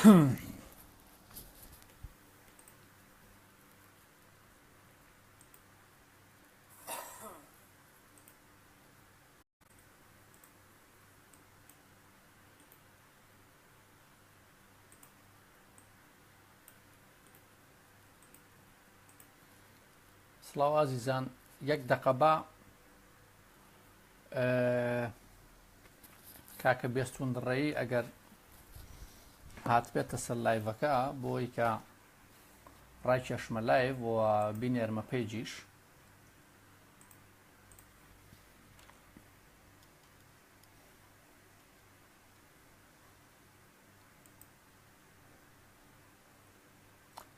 سڵاو ئازیزان، یەک دەقەبا کاکە بێستون دڕێی ئەگەر هاتبێتە سەر لایڤەکە بۆی کە ڕایکێشمە لایڤ بۆ بینێرمە پێیجیش.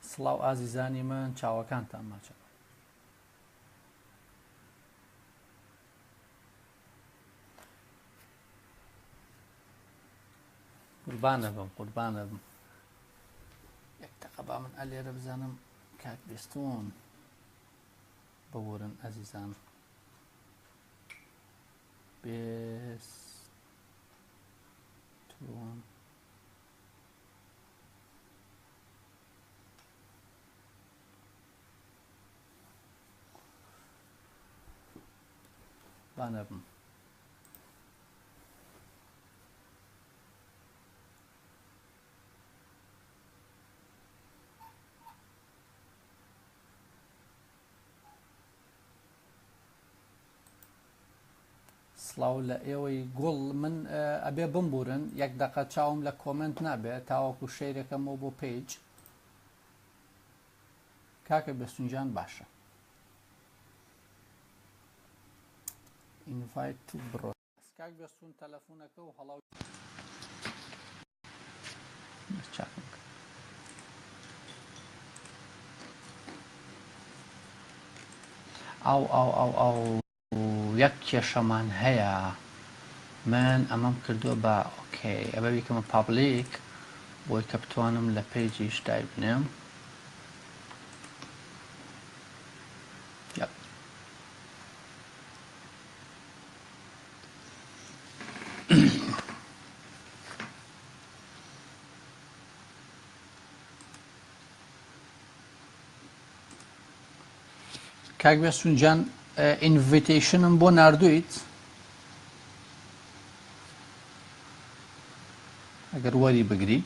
سڵاو ئازیزانی من، چاوەکانتان ماچە. قوربانە بم، قوربانە بم. یەک دەقەبا من ئەلێرە بزانم کاک بێستون ببورن ئازیزان. بێستون بانە بم. سڵاو لە ئێوەی گوڵ، من ئەبێ بمبورن یەک دەقە چاوم لە کۆمنت نابێت تاوەکو شەیرەکەمەوە بۆ پیج. کاکە بێستونجان باشە. ئینڤایت تو بڕۆ. کاک بێستون تەلەفۆنەکە و هەڵاو چاکم کرد. ئەو یەک کێشەمان هەیە، من ئەمەم کردووە بە ئۆکەی ئەبە بیکەمە پابلیک بۆی کە بتوانم لە پیجیش دای بنێم. کاک بێستونجان ئینڤیتیشنم بۆ ناردوویت، ئەگەر وەری بگری.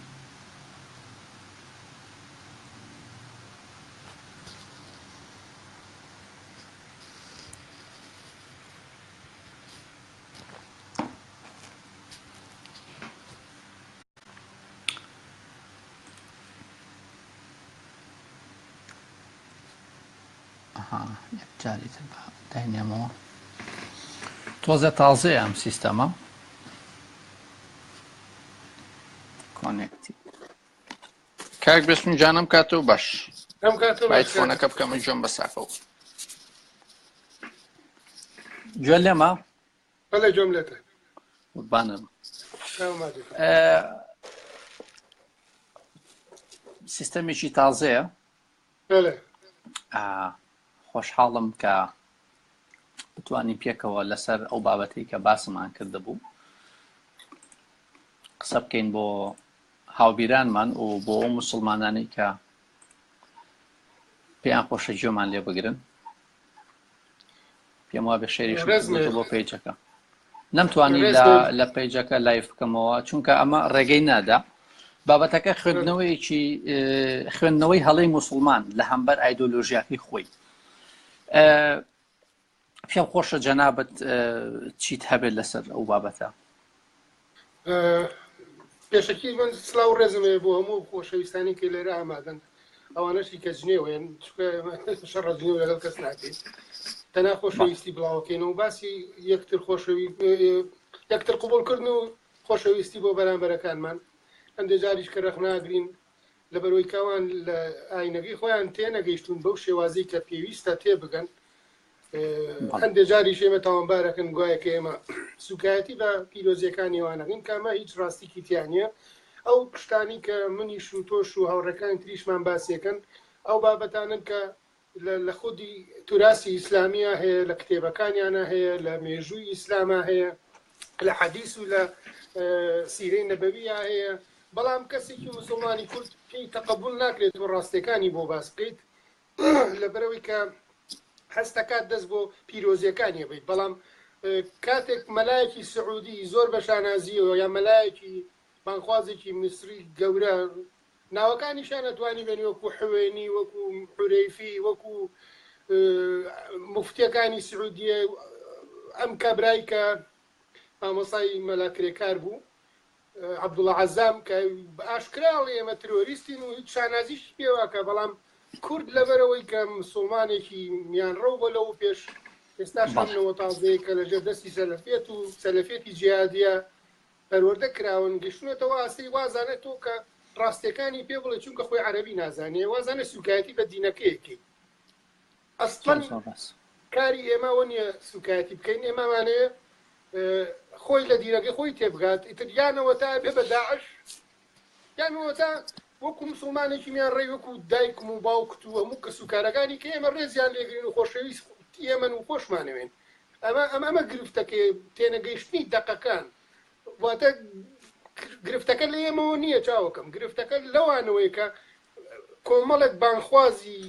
یەک جاری تر داینێمەوە. تۆزە تازەیە ئەم سیستەمە کۆنێکتی. کاک بێستونجانم کاتەوە باش. باید فۆنەکە بکەمە گوێم بەسافەوە. گوێ لێمە؟ بەڵێ گوێم لێتە. قوربانم. سیستەمێکی تازەیە. بەڵێ. خۆشحاڵم کە بتوانین پێکەوە لەسەر ئەو بابەتەی کە باسمان کرده بوو قسە بکەین بۆ هاوبیرانمان و بۆ ئەو موسڵمانانەی کە پێیان خۆشە گوێمان لێ بگرن. پێم وابێ شێریش بۆ پیجەکە نەمتوانی لە پیجەکە لایف بکەمەوە چونکە ئەمە ڕێگەی نادا. بابەتەکە خوێندنەوەی هەڵەی موسڵمان لە هەمبەر ئایدۆلۆژیاکەی خۆی. پێم خۆشە جەنابەت چیت هەبێت لەسەر ئەو بابەتە. پێشەکی من سڵاو و ڕێزمێ بۆ هەموو خۆشەویستانی کە لێرە ئامادەن، ئەوانەشی کە جنێوێن شەڕە جنێو لەگەڵ کەس ناکەین، تەنها خۆشەویستی بڵاوکەینەوە و باسی یەکتر قوبوڵکردن و خۆشەویستی بۆ بەرامبەرەکانمان هەندێک جاریش کە ڕەخ ناگرین لەبەرەوەی کەوان لە ئاینەکەی خۆیان تێنەگەیشتون بەو شێوازەی کە پێویستە تێبگەن. هەندێک جاریش ئێمە تاوانبارەکەن گوایە کە ئێمە سوکایەتی بە پیرۆزیەکانی ئەوانەکەین کامە هیچ ڕاستیکی تیان نییە. ئەو پشتانی کە منیش و تۆش و هاوڕەکانی تریشمان باسیەکەن ئەو بابەتانن کە لە خودی توراسی ئیسلامیە هەیە، لە کتێبەکانیانە هەیە، لە مێژووی ئیسلامە هەیە، لە حەدیث و لە سیرەی نەبەویە هەیە. بەڵام کەسێکی مسلمانی کورد پێی تەقبول ناکرێت بۆ ڕاستیەکانی بۆ باس بکەیت لەبەرەوەی کە هەستەکات دەست بۆ پیرۆزیەکانی بێت. بەڵام کاتێک مەلایەکی سعودی زۆر بە شانازیەوە یا مەلایەکی بانخوازێکی میسری گەورە ناوەکانیشان نەتوانی بێنی وەکو حوێنی، وەکو حورەیفی، وەکو مفتیەکانی سعودیە، ئەم کابرای کە مامۆسای مەلاکرێکار بوو عەبدوڵڵا عەزام کە ئاشکراڵ ئێمە ترۆریستین و هیچ شانازیش پێوەکە، بەڵام کورد لەبەرەوەی کە مسلمانێکی میانڕەو بە لەو پێش ئێستاش هەمنەوە تازەیە کە لەژێر دەستی سەلەفێت و سەلەفێتی جیهادیە پەروەردە کراون گەشتونەتەوە ئاستی وازانێتەوە کە ڕاستیەکانی پێ بڵێ چونکە خۆی عەرەبی نازانێ، وازانە سوکایەتی بە دینەکەیەکی. ئەسڵەن کاری ئێمەوە نییە سوکایەتی بکەین، ئێمەمانەیە خۆی لە دینەکەی خۆی تێبگات، ئیتر یانەوە تا بێ بە داعش یانەوە تا وەکو مسلمانێکی میانڕێی وەکو دایکم و باوکت و هەموو کە سوکارەکانی کە ئێمە ڕێزیان لێگرین و خۆشەویست ئێمە و خۆشمانەوێن. ئەمە گرفتەکە تێنەگەیشتنی دەقەکان واتە گرفتەکە لە ئێمەوە نییە چاوەکەم، گرفتەکە لەوانەوەی کە کۆمەڵێک بانخوازی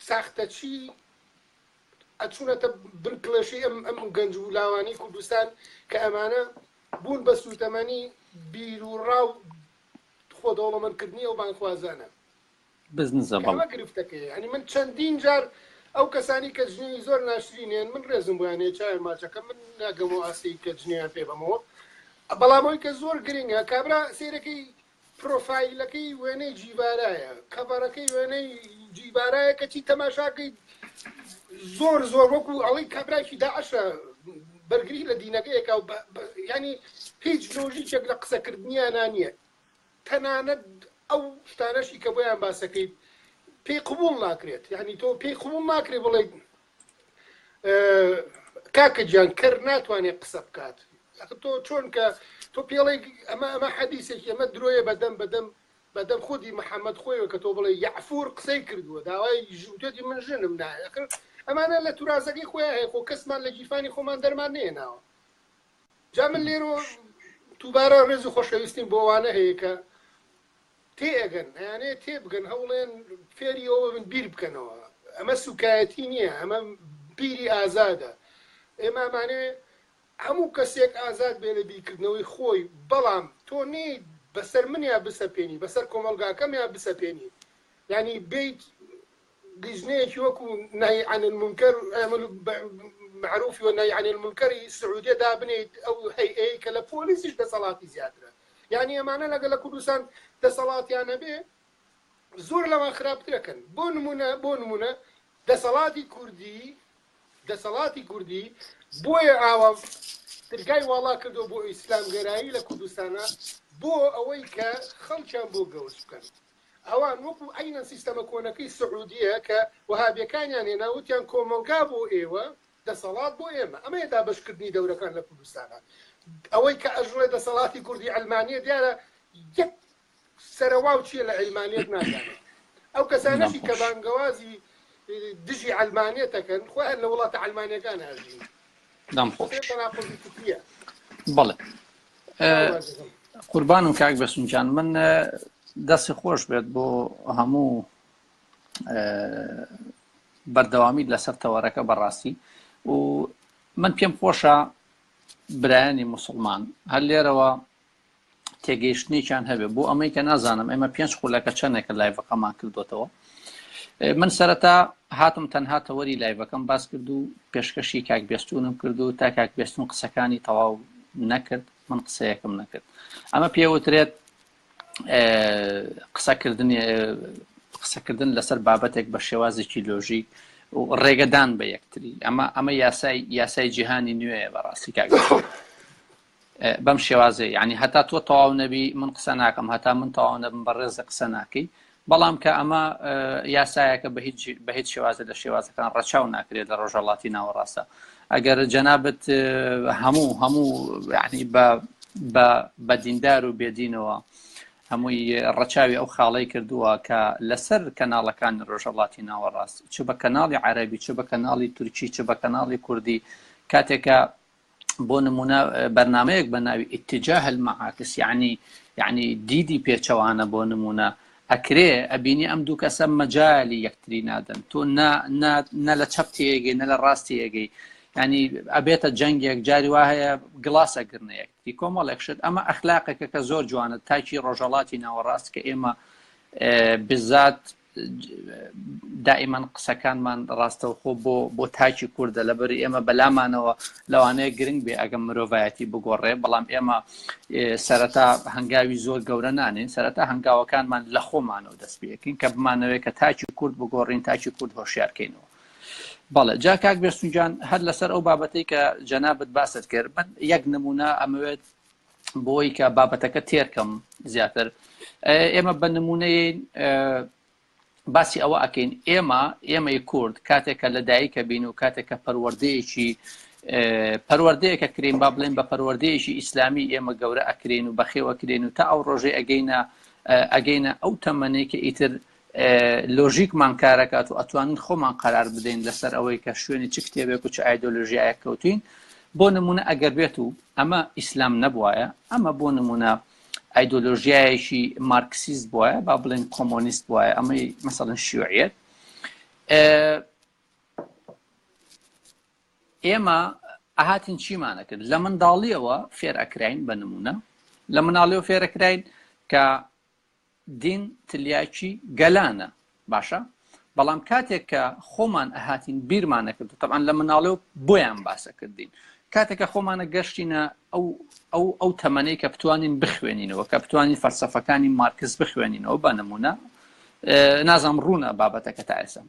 ساختەچی ئەچوونەتە بنکڵێشی ئەم گەنج و لاوانی کوردستان کە ئەمانە بوون بە سوتەمەنی بیر و ڕاو خۆ دەوڵەمەندکردنی ئەو بانخوازانە ئەمە گرفتەکەی. ینی من چەندین جار ئەو کەسانی کە جنێی زۆر ناشرینێن من ڕێزم بۆیانێ چای ماچەکە من ناگەمەوە ئاسی کە جنیان پێ بەمەوە، بەڵامەوەی کە زۆر گرنگە کابرا سیرەکەی پرۆفایلەکەی وێنەی جیبارایە، کەڤەرەکەی وێنەی جیبارایە کەچی تەماشاکەی زۆر زۆر وەکو ئەڵەی کابراکی داعشە بەرگری لە دینەکەیەکە و ینی هیچ لۆژیکێک لە قسەکردنیانە نییە. تەنانەت ئەو شتانەشی کە بۆیان باسەکەیت پێی قبوڵ ناکرێت، یعنی تۆ پێی قبوڵ ناکرێت بڵێ کاکە گیان کرد ناتوانێت قسە بکات. تۆ چۆن کە تۆ پێڵێ ئەمە حەدیثێکی ئەمە درۆیە بەدەم خودی محەممەد خۆیەوە کە تۆ بڵێ یعفور قسەی کردووە داوای ژوتێتی من ژنم نایەکرد ئەمانە لە تورازەکەی خۆیان هەیە خۆ کەسمان لە جیفانی خۆمان دەرمان نێناوە. جا من لێرۆ دووبارە ڕێز و خۆشەویستیم بۆ ئەوانە هەیە کە تێئەگەن یانەیە تێبگەن هەوڵێن فێری ئەوە من بیر بکەنەوە. ئەمە سوکایەتی نییە، ئەمە بیری ئازادە. ئێمەمانێ هەموو کەسێک ئازاد بێ لە بیرکردنەوەی خۆی، بەڵام تۆ نێ بەسەر منیا بسەپێنی، بەسەر کۆمەلگاکەمیا بسەپێنی، ینی بیت گژنەیەکی وەکو نهی عن المنکر معروفی و نهی عن المنکری سعودیە دابنێت ئەو هەیئەیە کە لە پۆلیسیش دەسەڵاتی زیاترە. یعنی ئەمانە لەگەڵ لە کوردستان دەسەڵاتیانە بێ زۆر لەوە خراپترەکەن. بۆ نمونە دەسەڵاتی کوردی بۆیە ئاوا دەرگای واڵا کردو بۆ ئیسلامگەرایی لە کوردستانە بۆ ئەوەی کە خەڵکیان بۆ گەوش بکەن. ئەوان وەکو عینەن سیستەمە کۆنەکەی سعودیە کە وەهابیەکانیان هێنا وتیان کۆمەلگا بۆ ئێوە دەسەڵات بۆ ئێمە. ئەمەیە دابەشکردنی دەورەکان لە کوردستانە. ئەوەی کە ئەژڵێ دەسەڵاتی کوردی ئەلمانیە دیارە یەک سەرەواو چییە لە ئەلمانیەت نازانێت. ئەو کەسانەشی کە بانگەوازی دژی ئەلمانیەتەکەن خۆیان لە وڵاتە ئەلمانیەکان هاژین. بەڵێ قوربانم کاک بەسونجان، من دەستی خۆش بێت بۆ هەموو بەردەوامی لەسەر تەوەرەکە بەڕاستی و من پێم خۆشە برایانی مسلمان هەر لێرەوە تێگەیشتنێکیان هەبێ بۆ ئەمەی کە نازانم ئێمە 5 خولەکە چەندێکە لایڤەکەمان کردوتەوە. من سەرەتا هاتم تەنها تەوەری لایڤەکەم باس کرد و پێشکەشی کاک بێستونم کرد و تا کاک بێستون قسەکانی تەواو نەکرد من قسەیەکم نەکرد. ئەمە پێوترێت قسەکردن لەسەر بابەتێک بە شێوازێکی لۆژیک و ڕێگەدان بە یەکتری. ئەمە یاسای جیهانی نوێیە بەڕاستی کاک بەم شێوازێ، یعنی هەتا تۆ تەواو نەبی من قسە ناکەم، هەتا من تەواو نەبم بە ڕێزە قسە ناکەی، بەڵام کە ئەمە یاسایەکە بە هیچ شێوازە لە شێوازەکان ڕەچاو ناکرێت لە ڕۆژهەڵاتی ناوەڕاستە. ئەگەر جەنابەت هەموو ینی بە دیندار و بێدینەوە هەمووی ڕەچاوی ئەو خاڵەی کردووە کە لەسەر کەناڵەکان ڕۆژهەڵاتی ناوەڕاست چ بە کەناڵی عەرەبی چ بە کەناڵی تورکی چ بە کەناڵی کوردی کاتێکە بۆ نمونە بەرنمەیەک بە ناوی ئیتیجاه المعاکس یعنی دیدی پێچەوانە بۆ نمونە ئەکرێ ئەبینی ئەم دوو کەسە مەجای یەکتری نادەن تۆ نە لە چەپ تێگەی نە لە ڕاستی یەگەی ینی ئەبێتە جەنگێک جاری وا هەیە گڵاسە گرنەیەکی کۆمەڵێک شت ئەمە ئەخلاقێکە کە زۆر جوانە تاکی ڕۆژەڵاتی ناوەڕاست کە ئێمە بزات دائیمان قسەکانمان ڕاستەوخۆ بۆ تاکی کووردە لەبەری ئێمە بەلامانەوە لەوانەیە گرنگ بێ ئەگەم مرۆڤایەتی بگۆڕێ بەڵام ئێمە سەرەتا هەنگاوی زۆر گەورە نانین سەرەتا هەنگاوەکانمان لە خۆمانەوە دەست پێکەین کە بمانەوەی کە تاکی کورد بگۆڕین تاکی کورد هۆشیارکەینەوە. بەڵێ جا کاک بێستونجان هەر لەسەر ئەو بابەتەی کە جەنابەت باست کرد من یەک نمونە ئەمەوێت بۆی کە بابەتەکە تێرکەم زیاتر ئێمە بە نمونەیە باسی ئەوە ئەکەین ئێمەی کورد کاتێکە لە دایکە بین و کاتێکە پەروەردەیەکە کرێن با بڵێن بە پەروەردەیەکی ئیسلامی ئێمە گەورە ئەکرێن و بەخێوەکرێن و تا ئەو ڕۆژێ ئەگەینە ئەو تەمەنەی کە ئیتر لۆژیکمان کارەکات و ئەتوانین خۆمان قرار بدەین لەسەر ئەوەی کە شوێنی چ کتێبێک و چ ئایدۆلۆژیایە کەوتین بۆ نمونە ئەگەر بێت و ئەمە ئیسلام نەبووایە ئەمە بۆ نمونە ئایدۆلۆژیایەکی مارکسیست بووە با بڵێن کۆمۆنیست بووە ئەمەی مەسەڵەن شیوعیەت ئێمە ئاهاتین چیمانە کرد لە منداڵیەوە فێر ئەکراین بە نمونە لە مناڵیەوە فێرەکراین کە دین تلیاکی گەلانە باشە بەڵام کاتێک کە خۆمان ئاهاتین بیرمانە کرد تەبعاً لە مناڵیەوە بۆیان باسە کردین کاتێکە خۆمانە گەشتینە ئەو تەمەنەی کە بتوانین بخوێنینەوە کە بتوانین فەلسەفەکانی مارکس بخوێنینەوە بە نمونە نازام ڕوونە بابەتەکە تا ئێستا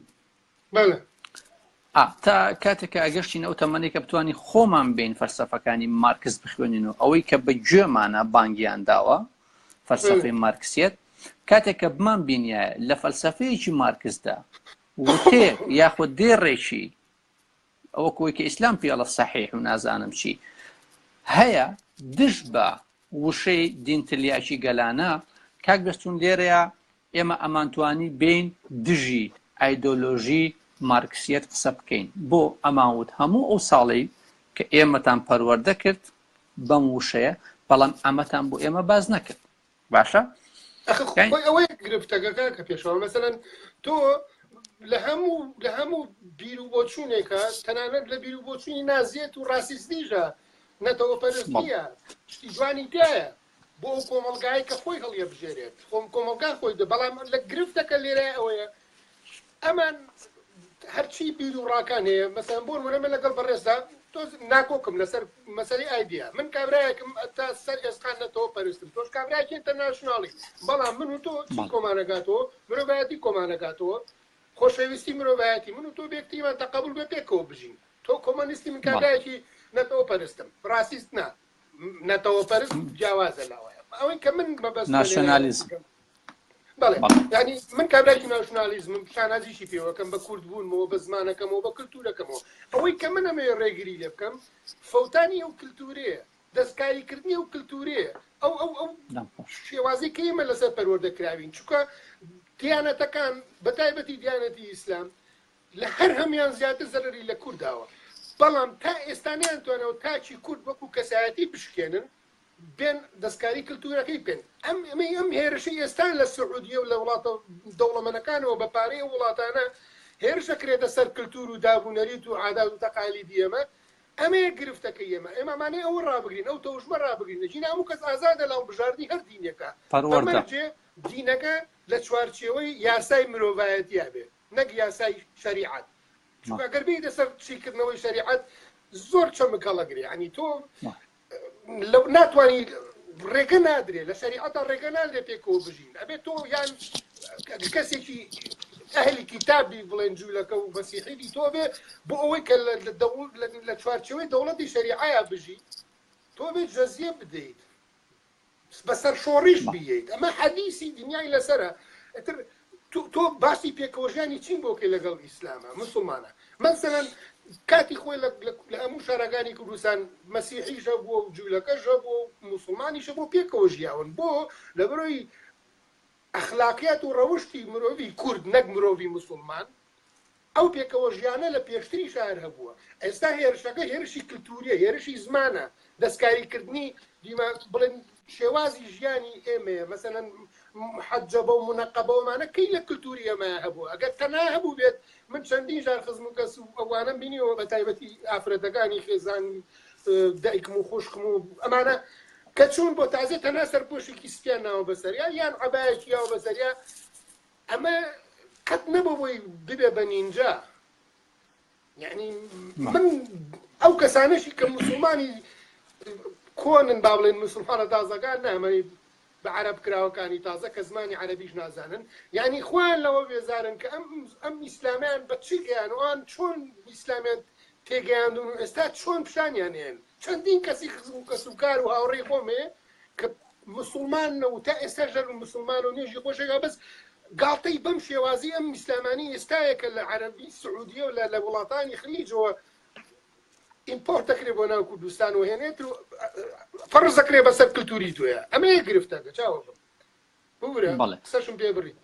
تا کاتێکە ئەگەشتین ئەو تەمەنەی کە بتوانین خۆمان بین فەلسەفەکانی مارکس بخوێنینەوە ئەوەی کە بە گوێمانە بانگیان داوە فەلسەفەی مارکسیەت کاتێکە بمان بینیە لە فەلسەفەیەکی مارکسدا وتێ یاخود دێڕێکی ئەوە کۆی کە ئیسلام پێڵە سەحیح و نازانم چی هەیە دش بە وشەی دینتلیاکی گەلانە کاک بەستون لێرەیە ئێمە ئەمانتوانی بین دژی ئایدۆلۆژی مارکسیەت قسە بکەین بۆ ئەماوت هەموو ئەو ساڵی کە ئێمەتان پەروەردە کرد بەم وشەیە بەڵام ئەمەتان بۆ ئێمە باز نەکرد باشە؟ ئەوەی گرفتەکەکە کە پێشەوە مەسەلەن تۆ لە هەموو بیر و بۆچوونێکە تەنانەت لە بیر و بۆچوونی نازیێت و ڕاستیزنیژە نەتەوە پەرستیە شتی جوانی تایە بۆ ئەو کۆمەلگای کە خۆی هەڵیە بژێرێت خۆم کۆمەلگای خۆی بەڵام لە گرفتەکە لێرە ئەوەیە ئەمان هەرچی بیر و ڕاکان هەیە مەسەن بۆ وەرەمە لەگەڵ بەڕێزدا تۆ ناکۆکم لەسەر مەسەلەی ئایدیا من کابرایەکم تا سەر ئێسقان نەتەوە پەرستم تۆش کابراایەکی ئینتەرناشناڵی بەڵام من و تۆ چی کۆمانەگاتەوە مرۆڤایەتی کۆمانەگاتەوە خۆشەویستی مرۆڤایەتی من و تۆ بێکتیمان تەقەبول بە پێکەوە بژین تۆ کۆمۆنیستی من کابراایەکی نەتەوە پەرستم ڕاستیست نەتەوە پەرست جیاوازە لاوەیە ئەوەی کە من بەبەست ناسیۆنالیزم بەڵێ ینی من کابراایکی ناسیۆنالیزمم شانازیشی پێوەکەم بە کورد بوونمەوە بە زمانەکەمەوە بە کلتورەکەمەوە ئەوەی کە من ئەمەیە ڕێگری لێ بکەم فەوتانی ئەو کلتورەیە دەستکاریکردنی ئەو کلتورەیە ئەو شێوازی کە ئێمە لەسەر پەروەردەکراوین چونکە دیانەتەکان بەتایبەتی دیانەتی ئیسلام لە هەر هەمیان زیاتر زەرری لە کورداوە بەڵام تا ئێستانیان توانەوە تاچی کورد وەکو کەسایەتی بشکێنن بێن دەستکاری کلتورەکەی بکەن ئەم هێرشی ئێستان لە سعودیە و لە وڵاتە دەوڵەمەنەکانەوە بە پارەی وڵاتانە هێرشەکرێتە سەر کلتور و دابوونەریت و عادات و تەقالیدی ئێمە ئەمەیە گرفتەکەی ئێمەمانەیە ئەوە ڕابگرین ئەو تەوژمە ڕابگرین ژین هەموو کەس ئازادە لەو بژاردی هەر دینێکە بەمەرجێ دینەکە لە چوارچێوەی یاسای مرۆڤایەتیا بێ نەک یاسای شەریعەت چونکە ئەگەر بێیتە سەر چیکردنەوەی شەریعەت زۆر چەمکەڵەگرێ ینی تۆ لەو ناتوانانی ڕێگە نادرێ لە شەریعەتە ڕێگە نادرێ پێکەوە بژین ئەبێت تۆ یان کەسێکی ئەهلی کتابی بڵێن جوولەکە و مەسیحیی تۆ بێ بۆ ئەوەی کە لە چوارچێوەی دەوڵەتی شەریعەیە بژی تۆ بێت جەزیە بدەیت بەسەر شۆڕیش بیت ئەمە حەدیسی دنیای لەسەرە تۆ باسی پێکەوەژیانی چین بۆکەی لەگەڵ ئیسلامە مسلمانە مەسەلەن کاتی خۆی لە هەموو شارەکانی کوردستان مەسیحیشە بۆ جوولەکەشە بۆ مسلمانیشە بۆ پێکەوە ژیاون بۆ لە بەرۆی ئەخلاقیات و ڕەوشتی مرۆڤی کورد نەک مرۆڤی مسلمان ئەو پێکەوە ژیانە لە پێشتری شار هەبووە ئێستا هێرشەکە هێرشی کللتوریە هێرشی زمانە دەستکاریکردنی بڵێن شێوازی ژیانی ئێمەیە مەسەن حەجەبە و منەقەبەوەمانە کەی لە کللتوری ئەمە هەبوو ئەگەر تەنها هەبوو بێت من چەندین جار خزم و کەس و ئەوانم بینیەوە بە تایبەتی ئافرەتەکانی خێزان دایکم و خوشکم و ئەمانە کە چوون بۆ تازە تەنها سەرپۆشێکی سپیان ناوە بەسەریا یان عەبایەکی یاوە بەسەریا ئەمە قەت نەبوو بۆی ببێ بە نینجا یعنی من ئەو کەسانەشی کە موسڵمانی کۆنن با بڵێن موسڵمانە تازەکان نامەی بە عەرەب کراوەکانی تازە کە زمانی عەرەبیش نازانن یعنی خوان لەوە بێزارن کە ئەم ئیسلامیان بە چی گەیان وان چۆن ئیسلامیان تێگەیاندون و ئێستا چۆن پیشانیان هێن چەندین کەسی خزم و کەسوکار و هاوڕێی خۆمێ کە مسلمانە و تا ئێستا ژەر و مسلمان و نێژی خۆشێکا بەس گاڵتەی بەم شێوازی ئەم ئیسلامانی ئێستایەکە لە عەرەبی سعودیە و لە وڵاتانی خلیجەوە ئیمپۆرت دەکرێت بۆ ناو کوردستان و هێنێت و فەرز دەکرێت بەسەر کللتوری توێە ئەمەیە گرفتەکە چاوە ببورە سەرشم پێ بڕی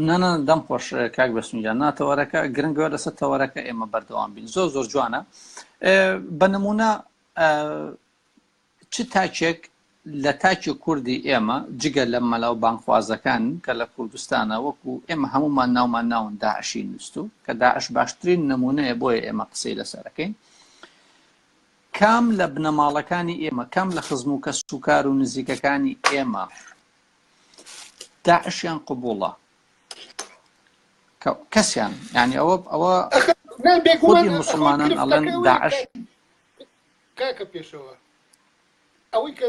نانە دەم خۆش کاک بەسنجان ناتەوەرەکە گرنگەوە لەسەر تەوەرەکە ئێمە بەردەوام بین زۆر جوانە بە نمونە چ تاچێک لە تاکی کوردی ئێمە جگە لە مەلاو بانخوازەکان کە لە کوردستانە وەکو ئێمە هەمومان ناومان ناون داعشی نووسو کە داعش باشترین نمونەیە بۆیە ئێمە قسەی لەسەرەکەین کام لە بنەماڵەکانی ئێمە کام لە خزم و کەسوکار و نزیکەکانی ئێمە داعشیان قبوڵە کەسیان یعنی ئەوە خودی مسلمانان ئەڵێن داعش کاکە پێشەوە ئەوەی کە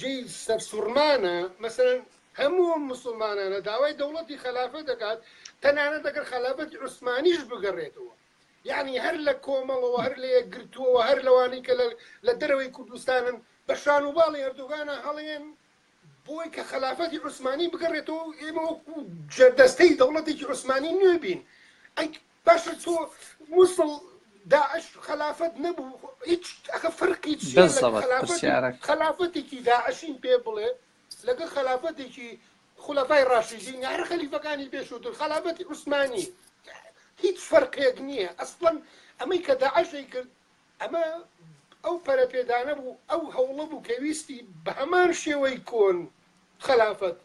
جێی سەرسوورمانە مەسەرەن هەموو مسلمانانە داوای دەوڵەتی خەلافەت دەکات تەنانەت دەگەر خەلافەتی عوسمانیش بگەڕێتەوە یعنی هەر لە کۆمەڵەوە هەر لە یەکگرتووەوە هەر لەوانەی کە لە دەرەوەی کوردستانن بە شانوباڵی هەردووگانە هەڵێن بۆی کە خەلافەتی عوسمانی بگەڕێتەوە ئێمە وەکو جەردەستەی دەوڵەتێکی عوسمانی نوێ بین باشە تۆ مووسڵ داعش خلافت نبوو هیچ فرقی خلافەتێکی داعشین پێ بڵێ لەگەڵ خلافەتێکی خولەفای ڕاشیدین هەر خەلیفەکانی پێشووتر خلافەتی عوسمانی هیچ فەرقێک نییە ئەسڵەن ئەمەی کە داعشی کرد ئەمە ئەو پەرەپێدانە بوو ئەو هەوڵە بوو کە ویستی بە هەمان شێوەی کۆن خلافەت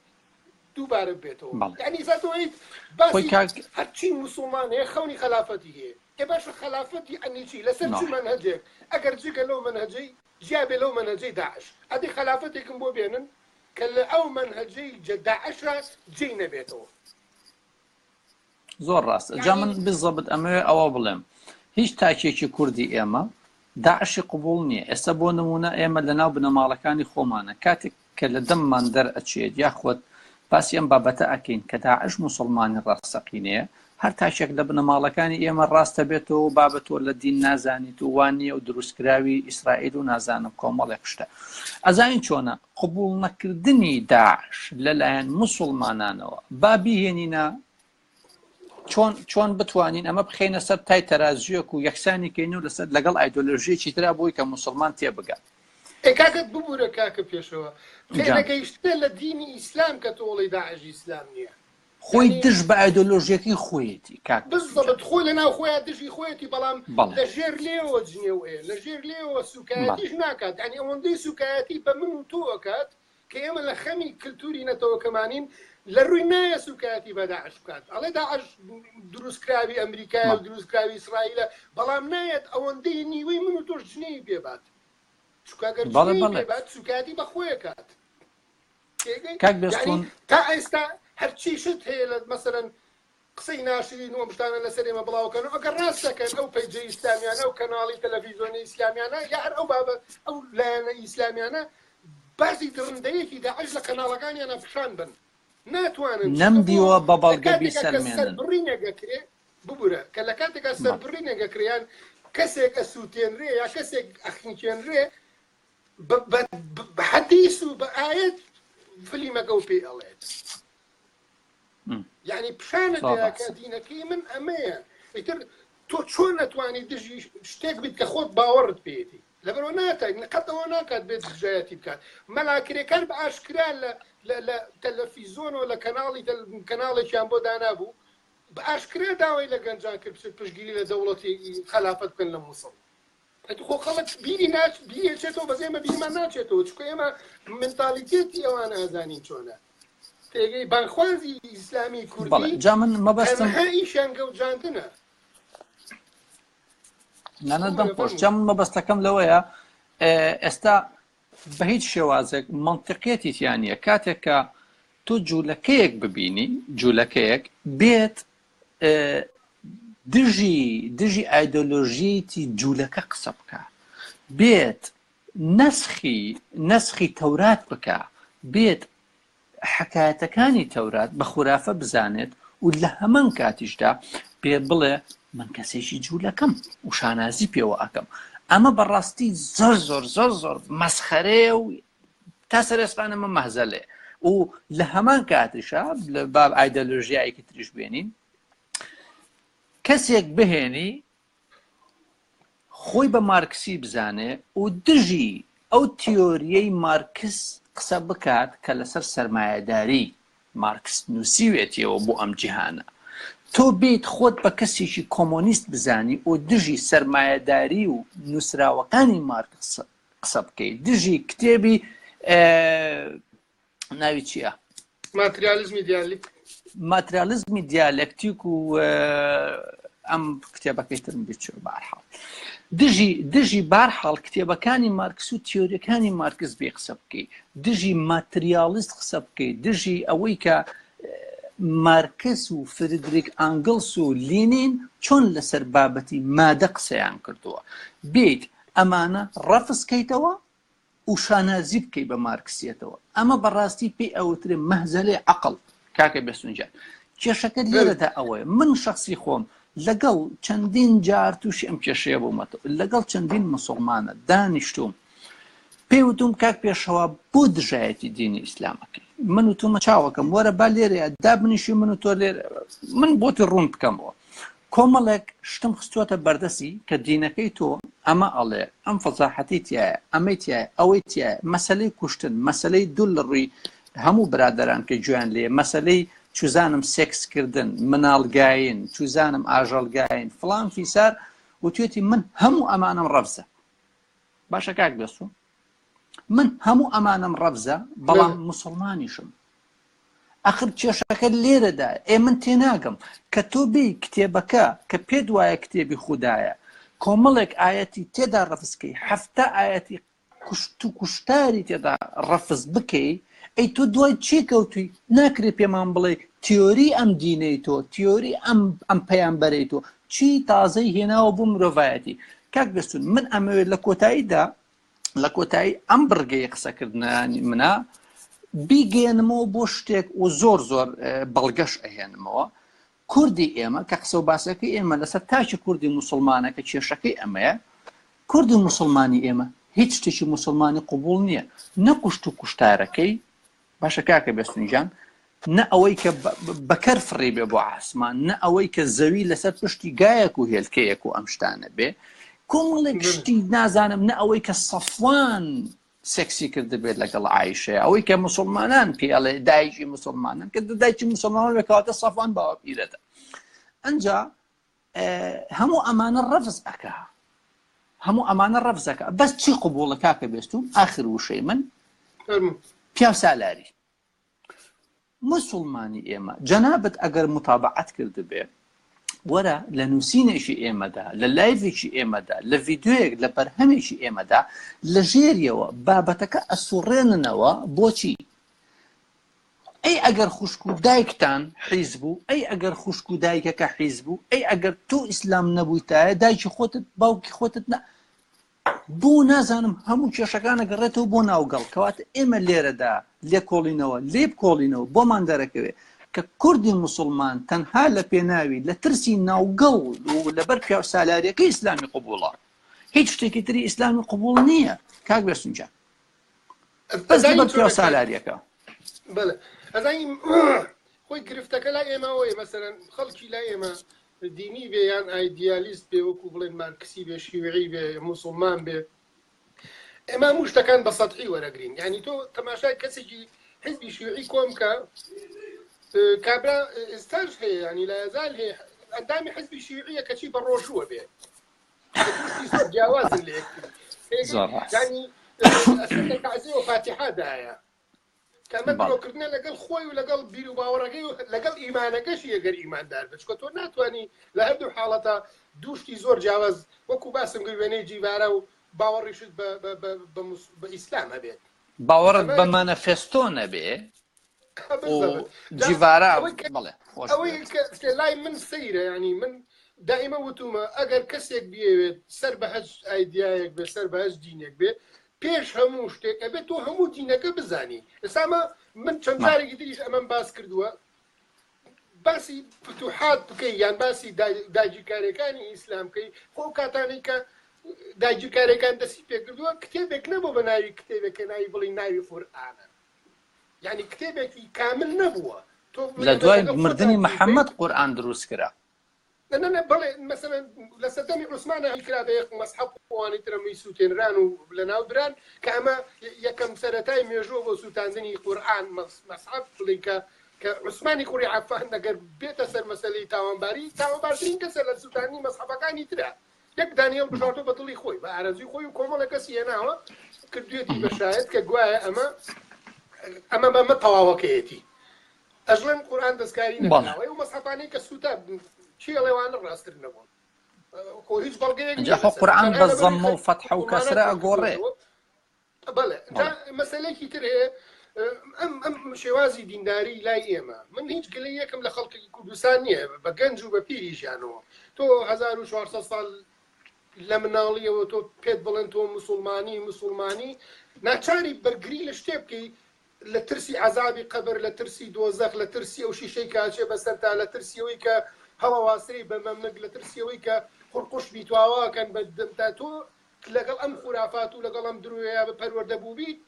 دووبارە بێتەوە یعنی زاتۆیت باسی هەرچی موسڵمان هەیە خەونی خلافەتی هەیە ێ باشە خلافەتی ئەنیچی لەسەر چ منهەجێک ئەگەر جگە لەو منهەجەی جیابێ لەو منهەجەی داعش ئەدی خلافەتێکم بۆ بێنن کە لە ئەو منهەجەی داعشە جێی نەبێتەوە زۆر ڕاستە جا من بزەبت ئەمەوێ ئەوە بڵێم هیچ تاکێکی کوردی ئێمە داعشی قبول نییە ئێستا بۆ نمونە ئێمە لەناو بنەماڵەکانی خۆمانە کاتێک کە لە دەممان دەرئەچێت یاخۆت باسی ئەم بابەتە ئەکەین کە داعش موسڵمانی ڕاستەقینەیە هەر تاچێک لە بنەماڵەکانی ئێمە ڕاستە بێتەوە بابەتۆ لە دین نازانیت و وانیە و دروستکراوی ئیسرائیل و نازانم کۆمەڵێک شتە ئەزانین چۆنە قبول نەکردنی داعش لەلایەن موسڵمانانەوە با بیهێنینە چۆن بتوانین ئەمە بخینە سەر تای تەرازویەک و یەکسانی کەین و لەسەر لەگەڵ ئایدۆلۆژیەکی ترا بۆی کە موسڵمان تێبگات کاکەت ببوورە کاکە پێشەوە تێنەگەیشتە لە دینی ئیسلام کە تۆڵی داعشی ئیسلام نییە خۆی دش بە ئایدۆلۆژیەکەی خۆیەتی بزڵت خۆی لە ناو خۆیان دژی خۆیەتی بەڵام لە ژێر لێەوە جنێوێ لە ژێر لێەوە سوکایەتیش ناکات ئەنی ئەوەندەی سوکایەتی بە من و تۆکات کە ئێمە لە خەمی کللتوری نەتەوەکەمانین لە ڕووی نایە سوکایەتی بە داعش بکات ئەڵێ داعش دروستکراوی ئەمریکای و دروستکراوی ئیسرائیلە بەڵام نایەت ئەوەندەی نیوەی من و تۆش جنێی بێبات چکاگەر بێبات سوکایەتی بە خۆیەکات تا ئێستا هەرچی شت هەیە لە مەسەرەن قسەی ناشرین و شتانە لەسەر ئێمە بڵاوکەن ئەگەر ڕاست دەکەن ئەو پەیجە ئیسلامیانە و کەناڵی تەلەڤیزۆنی ئیسلامیانە یا هەر ئەو بابەت ئەو لایەنە ئیسلامیانە باسی درڕندەیەکی داعش لە کەناڵەکانیانە فشان بن ناتوانن نەمدیوە بە بەڵگەبی سەرمێنن بڕینەگەکرێ ببورە کە لە کاتێکا سەربڕینەگەکریان کەسێک ئەسووتێنرێ یا کەسێک ئەخینچێنرێ بە حەدیث و بە ئایەت فلیمەکە و پێی ئەڵێت یعنی پیشانە دەیەکە دینەکەی من ئەمەیە ئیتر تۆ چۆن نەتوانی دژی شتێک بیت کە خۆت باوەڕت پێێتی لەبەرەوە ناتای نەقەتەوە ناکات بێت دژایەتی بکات مەلاکرێکان بە ئاشکرا لە تەلەڤیزۆن و لە کەناڵێکیان بۆ دانابوو بە ئاشکرا داوای لە گەنجان کرد پشتگیری لە دەوڵەتی خلافەت بکەن لە مووسڵ خۆ خەڵک بیری بیرێچێتەوە بەزێمە بیرمان ناچێتەوە چکە ئێمە منتالیتێتی ئەوان ئازانین چۆنە تێگەی بانخوازی ئیسلامی کوردی جا من مەبەستم ئیشیان گەوجاندنە نانەدەم خۆش جا من مەبەستەکەم لەوەیە ئێستا بە هیچ شێوازێک منطقێتی تیانە کاتێک کە تۆ جوولەکەیەک ببینی جوولەکەیەک بێت دژی ئایدۆلۆژیەتی جوولەکە قسە بکە بێت نەسخی تەورات بکە بێت حکایەتەکانی تەورات بە خورافە بزانێت و لە هەمان کاتیشدا پێ بڵێ من کەسێکی جوولەکەم و شانازی پێوە ئەەکەم ئەمە بەڕاستی زۆر مەسخەرێ و تا سەرێسپانە من مەهزەلێ و لە هەمان کاتیشا لە باب ئایدۆلۆژیایەکی تریش بێنین کەسێک بهێنی خۆی بە مارکسی بزانێ و دژی ئەو تیۆریەی مارکس قسە بکات کە لەسەر سەرمایەداری مارکس نووسیوێتیەوە بۆ ئەم جیهانە تۆ بیت خۆت بە کەسێکی کۆمۆنیست بزانی و دژی سەرمایەداری و نووسراوەکانی مارکس قسە بکەیت دژی کتێبی ناوی چییە؟ ماتریالیزمی دیالکتیک و ئەم کتێبەکەی ترم بچێ بارحاڵ دژی بارحاڵ کتێبەکانی مارکس و تیۆریەکانی مارکس بێ قسە بکەیت دژی ماتریالیست قسە بکەیت دژی ئەوەی کە مارکس و فریدریک ئانگلس و لینین چۆن لەسەر بابەتی مادە قسەیان کردووە بیت ئەمانە ڕەفزکەیتەوە و شانازی بکەی بە مارکسیەتەوە ئەمە بەڕاستی پێی ئەوترێ مەهزەلێ عەقڵ کاکە بێسونجان کێشەکەت لێرەدا ئەوەیە من شخصی خۆم لەگەڵ چەندین جار تووشی ئەم کێشەیە بوومەتەوە لەگەڵ چەندین مسلمانە دانیشتوم پێوتم کاک پێشەوە بۆ دژایەتی دینی ئیسلامەکەی من و تومە چاوەکەم وەرە با لێرەیە دابنیشی من و تۆ لێرە من بۆتی ڕوون بکەمەوە کۆمەڵێک شتم خستووەتە بەردەسی کە دینەکەی تۆ ئەمە ئەڵێ ئەم فەزاحەتی تایە ئەمەی تایە ئەوەی تایە مەسەلەی کوشتن مەسەلەی دوو لە ڕووی هەموو برادەران کە گویان لێ مەسەلەی چوزانم سێکسکردن مناڵگاین چوزانم ئاژەڵگاین فڵان فیسار و توێتی من هەموو ئەمانم ڕەفزە باشە کاک بێسوو من هەموو ئەمانم ڕەفزە بەڵام مسلمانیشم ئەخر کێشەکە لێرەدا من تێناگەم کە تۆ بێ کتێبەکە کە پێت وایە کتێبی خوددایە کۆمەڵێک ئاەتی تێدا ڕەفزکەی هەفتە ئاەتی کوشت و کوشتاری تێدا ڕەفز بکەی ئەی تۆ دوای چی کەوتوی ناکرێ پێمان بڵێ تیۆری ئەم دینەی تۆ تیۆری ئەم پەیامبەرەی تۆ چی تازەی هێناوە بۆ مرۆڤایەتی کاک بێستون من ئەمەوێت لە کۆتاییدا لە کۆتایی ئەم بڕگەی قسەکردنانی منە بیگەێنمەوە بۆ شتێک و زۆر بەڵگەش ئەهێنمەوە کوردی ئێمە کە قسە و باسەکەی ئێمە لەسەر تاکی کوردی مسلمانە کە کێشەکەی ئەمەیە کوردی مسلمانی ئێمە هیچ شتێکی مسلمانی قبول نییە نەکوشت و کوشتارەکەی باشە کاکە بێستنیجان نە ئەوەی کە بەکەر فڕێ بێ بۆ عاسمان نە ئەوەی کە زەوی لەسەر پشتی گایەک و هێلکەیەک و ئەم شتانە بێ کۆمەڵێک شتی نازانم نە ئەوەی کە سەفوان سێکسی کرده بێت لەگەڵ عایشەیە ئەوەی کە مسلمانان پێڵێ دایکی مسلمانان کە دایکی مسلمانان بێکاتە سەفوان باوە پیرەتە ئەنجا هەموو ئەمانە ڕەفز ئەکا هەموو ئەمانە ڕەفزەکە بەس چی قبوڵە کاکە بێستون ئاخر وشەی من پیاو سالاری مسلمانی ئێمە جەنابەت ئەگەر متابعەت کرد بێ وەرە لە نووسینێکی ئێمەدا لە لایڤێکی ئێمەدا لە ڤیددیۆیەک لە بەرهەمێکی ئێمەدا لە ژێریەوە بابەتەکە ئەسوڕێننەوە بۆچی ئەی ئەگەر خوشک و دایکتان حیز بوو ئەی ئەگەر خوشک و دایکەکە حیز بوو ئەی ئەگەر تۆ ئیسلام نەبوویتایە دایکی خۆتت باوکی خۆتت بۆ نازانم هەموو کێشەکانە گەڕێتەوە بۆ ناوگەڵ کەواتە ئێمە لێرەدا لێ کۆڵینەوە لێ بکۆڵینەوە بۆمان دەرەکەوێت کە کوردی مسلمان تەنها لە پێناوی لە ترسی ناوگەڵ و لەبەر پیاو سالاریەکە ئیسلامی قبوڵە هیچ شتێکی تری ئیسلامی قبوڵ نییە کاک بێسونجان بەس لەبەر پیاو سالاریەکە بەڵێ ئەزانیم خۆی گرفتەکە لای ئێمەوەی مەسەرەن خەڵکی لای ئێمە دینی بێ یان ئایدیالیست بێ وەکو بڵێن مارکسی بێ شیوعی بێ مسلمان بێ ئێمە هەموو شتەکان بە سەطحی وەرەگرین یعنی تۆ تەماشای کەسێکی حیزبی شیوعی کۆم کە کابرا ئێستاش هەیە ینی لە ئەزال هەیە ئەندامی حزبی شیوعیە کەچی بە ڕۆژووە بێت زۆر جیاوازن لە یەکتری ینی تعزیە و فاتحادایە کەمە درۆکردنە لەگەڵ خۆی و لەگەڵ بیر و باوەڕەکەی و لەگەڵ ئیمانەکەشی ئەگەر ئیماندار بچ کە تۆ ناتوانانی لە هەردوو حاڵەتە دووشتی زۆر جیاواز وەکو باسم کرد وێنەی جیڤارە و باوەڕیشت بە ئیسلام هەبێت باوەڕت بە مانەفێستۆ نەبێ جیڤارە ئەوەی لای من سەیرە ینی من دائیمە وتومە ئەگەر کەسێک بێوێت سەر بە هەج ئایدیایەک بێ سەر بە هەج دینێک بێ پێش هەموو شتێک ئەبێت تۆ هەموو دینەکە بزانی ئێستامە من چەند جارێکی تریش ئەمەم باس کردووە باسی فتوحات بکەی یان باسی داگیرکاریەکانی ئیسلام بکەی خۆ کاتانەی کە داگیرکاریەکان دەستی پێ کردووە کتێبێک نەبوو بە ناوی کتێبێکە ناوی بڵی ناوی قورئانە یعنی کتێبێکی کامل نەبووە لە دوای مردنی محەممەد قورئان دروست کرا بڵێ مەسەلەن لە سەردەمی عوسمانە هیکرا بە یەک مەسحەب وانی ترەمی سووتێنران و لە ناو بران کە ئەمە یەکەم سەرەتای مێژووە بۆ سووتاندنی قورئان مەسحەب بڵێن کە عوسمانی کوڕی عەفان ئەگەر بێتە سەر مەسەلەی تاوانباری تاوانبارترین کەسە لە سووتاندنی مەسحەبەکانی ترە یەک دانیێڵ بژاردۆ بە دڵی خۆی بە ئارەزوی خۆی و کۆمەڵە کەسی هێناوە کردوێتی بە شایەت کە گوایە ئەمە بەمە تەواوەکەیەتی ئەژڵێن قورئان دەستکاری نەکراوە و مەسحەبانەی کە سووتا چیڵێوانە ڕاستتر نەبوون هیچ بەڵگەیەک قورئان بە زەممە و فەتحە و کەسرە ئەگۆڕێ بەڵێ مەسەلەیەکی تر هەیە ئەم شێوازی دینداری لای ئێمە من هیچ گلەی یەکم لە خەڵکی کوردستان نییە بە گەنج و بە پیریژیانەوە تۆ 1400 ساڵ لە مناڵیەوە تۆ پێت بڵێن تۆ مسلمانی ناچاری بەرگری لە شتێ بکەی لە ترسی عەزابی قەبر لە ترسی دۆزەخ لە ترسی ئەو شیشەی کاچێ بەسەرتا لە ترسیەوەی کە هەڵەواسری بە مەمنگ لە ترسیەوەی کە قورقوش بیتواواکەن بە دەمتا تۆ لەگەڵ ئەم خورافات و لەگەڵ ئەم درویە بە پەروەردە بوو بیت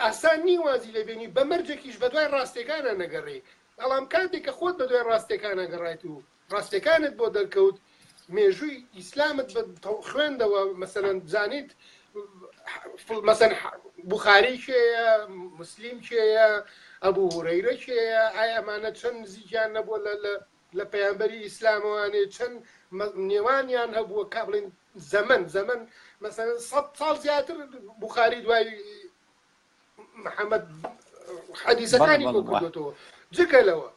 ئاسان نی وازی لێبێنی بە مەرجێکیش بە دوای ڕاستیەکانە نەگەڕێ بەڵام کاتێک کە خۆت بە دوای ڕاستیەکانە گەڕایت و ڕاستیەکانت بۆ دەرکەوت مێژووی ئیسلامت بە خوێندەوە مەسەلەن بزانیت مەسەن بوخاری کێیە مسلیم کێیە ئەبوو هورەیرە کێیە ئایا ئەمانە چەند نزیکیان نەبووە لە پەیامبەری ئیسلامەوانێ چەند نێوانیان هەبووە کا بڵێن زەمن مەسەلەن 100 ساڵ زیاتر بوخاری دوای محەممەد حەدیسەکانی بۆ کردوێتەوە جگە لەوە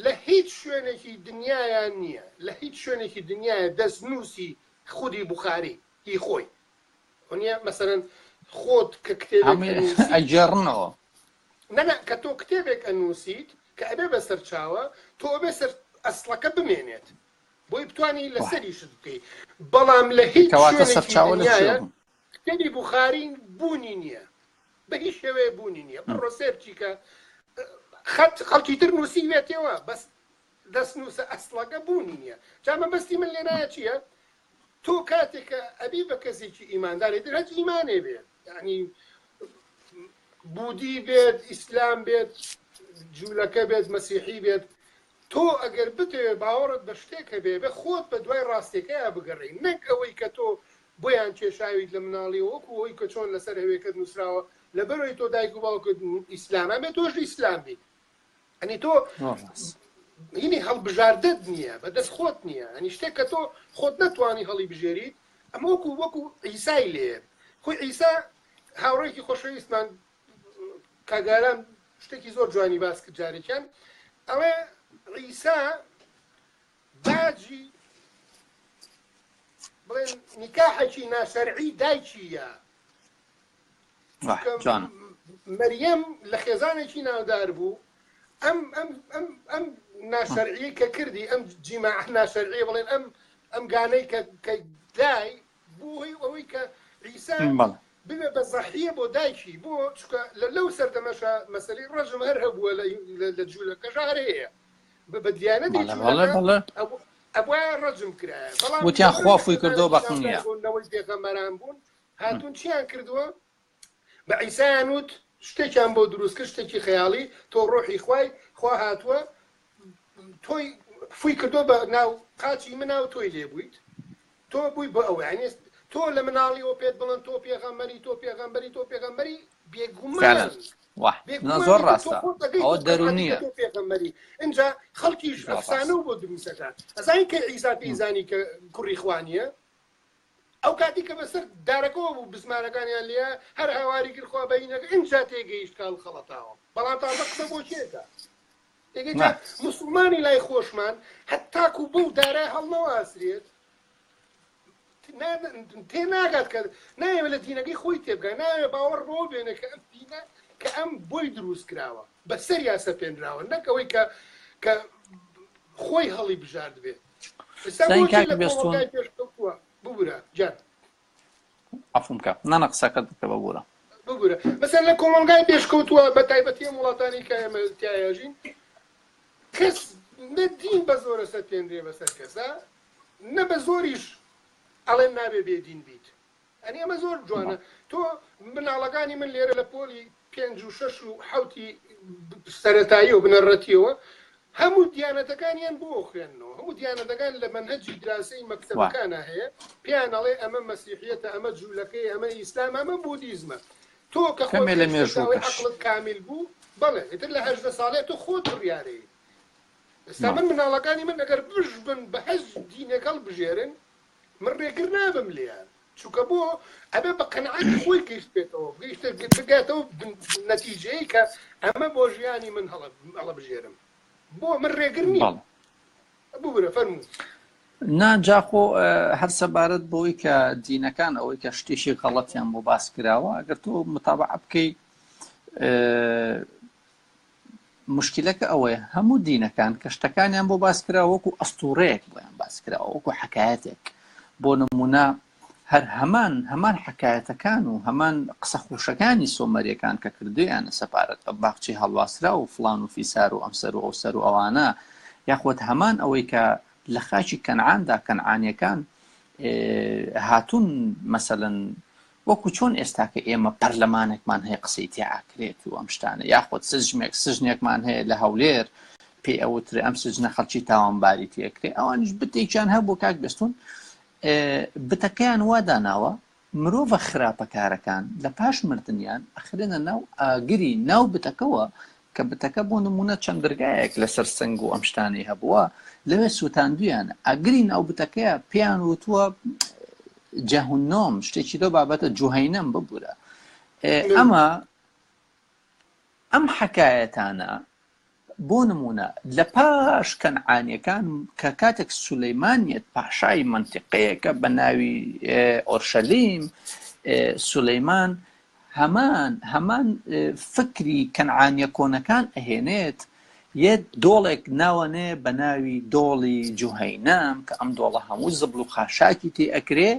لە هیچ شوێنێکی دنیایان نییە لە هیچ شوێنێکی دنیاە دەستنووسی خودی بوخاری هی خۆی نیە مەسەرەن خۆت کە کتێبێک ئەجێڕنەوە نەنا کە تۆ کتێبێک ئەنووسیت کە ئەبێ بەسەر چاوە تۆ ئەبێ سەر ئەسڵەکە بمێنێت بۆی بتوانانی لەسەریشت بکەیت بەڵام لە هیچ شوێنێکی کتێبی بوخاری بوونی نییە بە هیچ شێوەیە بوونی نییە بڕۆ سێرچی کە خەڵکی تر نووسیوێتەوە بەس دەستنووسە ئەسڵەکە بوونی نییە جامە بەستی من لێنایە چییە تۆ کاتێکە ئەبی بە کەسێکی ئیمانداری تر هەچ ئیمانێ بێت یعنی بودی بێت ئیسلام بێت جوولەکە بێت مەسیحی بێت تۆ ئەگەر بتوێ باوەڕت بە شتێکە بێ بە خۆت بە دوای ڕاستیەکەیە بگەڕی نەک ئەوەی کە تۆ بۆیان کێشاویت لە مناڵی وەکو ئەوی کە چۆن لەسەر هەوێکت نووسراوە لەبەرەوەی تۆ دایک و باوکت ئیسلامە بێت تۆش ئیسلام بیت ئەنی تۆ هینی هەڵبژاردت نییە بەدەست خۆت نییە ئەنی شتێک کە تۆ خۆت نەتوانی هەڵی بژێریت ئەمە وەکو عیسای لێ خۆی عیسا هاوڕێکی خۆشەویستمان کاگاران شتێکی زۆر جوانی باس کرد جارێکیان ئەوێ عیسا باجی بڵێن نیکاحێکی ناشەرعی دایکیە مەریەم لە خێزانێکی ناودار بوو ئەم ناشەرعی کە کردی ئەم جیماع ناشەرعی بڵێن ئەم گانەی کە دای بووی ئەوەی کە عیسا ببێ بە زەحیە بۆ دایکی بۆ چکە لەو سەردەمەشە مەسەلەی ڕەژم هەر هەبووە لە جوولەکە ژار هەیە بە دیانەتی ئەوە ڕەجم کرایە بەڵام وتیان خوا فوی کردەوە بە قنیا نەوەی پێغەمبەران بوون هاتوون چیان کردووە بە عیسایان وت شتێکیان بۆ دروست کرد شتێکی خەیاڵی تۆ ڕۆحی خوای خوا هاتووە تۆی فوی کردۆ بە ناو قاچی مناو تۆی لێ بوویت تۆ بووی بە ئەوە یعنی تۆ لە مناڵیەوە پێت بڵێن تۆ پێغەمبەری بێگومان زۆر ڕاستە ئەوە دەرونیە پێغەمبەری اینجا خەڵکیش ئەفسانە و بۆ دروستەکان ئەزانی کە عیسا پێیزانی کە کوڕی خوانیە ئەو کاتی کە بەسەر دارەکەەوە بوو بزمانەکانیان لێ هەر هاواری کردخوا بەینەکە اینجا تێگەیشت کاڵ خەڵەتاوە بەڵام تازە قسە بۆ چێتە تێگەیجا موسڵمانی لای خۆشمان هەتاکو بەو دارای هەڵنەوە ئاسرێت تێ ناگات کە نایەوێت لە دینەکەی خۆی تێبگە ناوێت باوەڕ ڕۆ بێنە کە ئەم دینە کە ئەم بۆی دروست کراوە بەسەر یاسە پێنراوە نەکەوەی کە خۆی هەڵی بژارد بێت ببوورە جان عفوم بکە نانە قسەکەت بکە ببوورە ببوورە مەسەر لە کۆمەلگای پێشکەوتووە بە تایبەتی وڵاتانی کە ئێمە تایەژین کەس نە دین بە زۆرە سەر پێنرێ بەسەر کەسە نە بە زۆریش ئەڵێن نابێ بێدین بیت ئەنی ئەمە زۆر جوانە تۆ مناڵەکانی من لێرە لە پۆلی 5 و 6 و 7 سەرەتایی و بنەڕەتیەوە هەموو دیانەتەکانیان بۆ خوێندنەوە هەموو دیانەتەکان لە منهەجی دراسی مەکتەبەکانە هەیە پێیان ئەڵێ ئەمە مەسیحیەتە ئەمە جوولەکەی ئەمە ئیسلام ئەمە بودیزمە تۆ کە خۆت عەقڵت کامل بوو بەڵێ ئیتر لە 18 ساڵێ تۆ خۆت بڕیارەیە ئێستا من مناڵەکانی من ئەگەر بژ بن بە هەز دینەکەڵ بژێرن من ڕێگر نابم لێیان چونکە بۆ ئەبێ بە قەنەعەت خۆی گەیشت بێتەوە بگاتەوە نەتیجەیە کە ئەمە بۆ ژیانی من هەڵە بژێرم بۆ من ڕێگر نییە ببوورە فەرموو ناجاخۆ هەر سەبارەت بۆی کە دینەکان ئەوەی کە شتێکی غەڵەتیان بۆ باس کراوە ئەگەر تۆ متابعە بکەی مشکلەکە ئەوەیە هەموو دینەکان کە شتەکانیان بۆ باس کراوە وەکو ئەستوڕەیەک بۆیان باس کراوە وەکو حەکایەتێک بۆ نمونە هەر هەمان حەکایەتەکان و هەمان قسە خوشەکانی سۆمەریەکان کە کردویانە سەپارەت بە باخچی هەڵواسرا و فڵان و فیسار و ئەمسەر و ئەوسەر و ئەوانە یاخۆت هەمان ئەوەی کە لە خاچی کەنعاندا کەنعانیەکان هاتوون مەسەلەن وەکو چۆن ئێستا کە ئێمە پەرلەمانێکمان هەیە قسەی تێعاکرێت و ئەم شتانە یاخۆت سژنێکمان هەیە لە هەولێر پێ ئەوترێ ئەم سژنە خەڵکی تاوانباری تێکرێ ئەوانش بتێکیان هەبوو کاک بێستون بتەکەیان واداناوە مرۆڤە خراپەکارەکان لە پاش مردنیان ئەخرێنە ناو ئاگری ناو بتەکەوە کە بتەکە بۆ نمونە چەند دەرگایەک لەسەر سنگ و ئەم شتانی هەبووە لەوێ سووتاندویان ئاگری ناو بتەکەیە پێیان وتووە جەهنۆم شتێکی دۆ بابەتە جوهەینەم ببوورە ئەم حەکایەتانە بۆ نمونە لە پاش کەنعانیەکان کە کاتێک سولەیمانیەت پاشای منتیقەیەکە بە ناوی ئۆرشەلیم سولەیمان هەمان فکری کەنعانیە کۆنەکان ئەهێنێت یەک دۆڵێک ناوەنێ بە ناوی دۆڵی جوهەینەم کە ئەم دۆڵە هەموو زبل و خاشاکی تێ ئەکرێ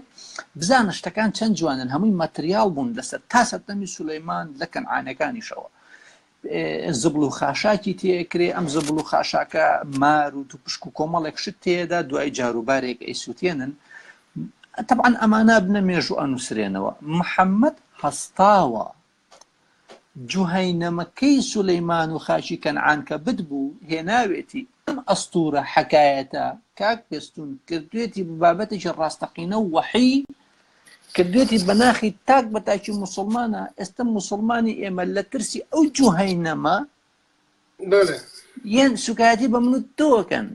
بزانە شتەکان چەند جوانن هەمووی مەتریال بوون لەسەر تا سەردەمی سولەیمان لە کەنعانیەکانیشەوە زبل و خاشاکی تێکرێ ئەم زبل و خاشاکە مار و توپشک و کۆمەڵێک شت تێدا دوای جاروبارێک ئەیسووتێنن طبعا ئەمانە بنە مێژ و ئەنووسرێنەوە محەممەد هەستاوە جوهەینەمەکەی سولەیمان و خاشی کەنعان کە بتبوو هێناوێتی ئەم ئەستوورە حەکایەتە کاک پێستون کردوێتی بابەتێکی ڕاستەقینە و وەحی کردوێتی بەناخی تاک بە تاکی موسڵمانە ئێستا موسڵمانی ئێمە لە ترسی ئەو جوهەینەمە یەن سوکایەتی بە من و تۆکەن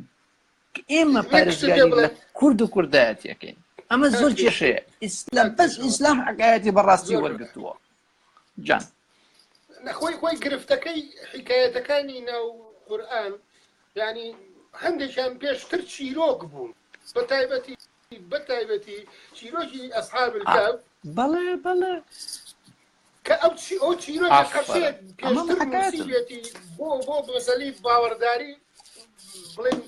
ئێمە پارێزگاری لە کورد و کوردایەتیەکەین ئەمە زۆر کێشەیە بەس ئیسلام حەکایەتی بەڕاستی وەرگرتووە جان خۆی گرفتەکەی حکایەتەکانی ناو قورئان یعنی هەندێکیان پێشتر چیرۆک بوون بەتایبەتی چیرۆکی ئەسحاب الکهف بەڵێ کە ئەو چیرۆکە قەشێت پێشتر نووسیبێتی بۆ مەسەلەی باوەڕداری بڵێن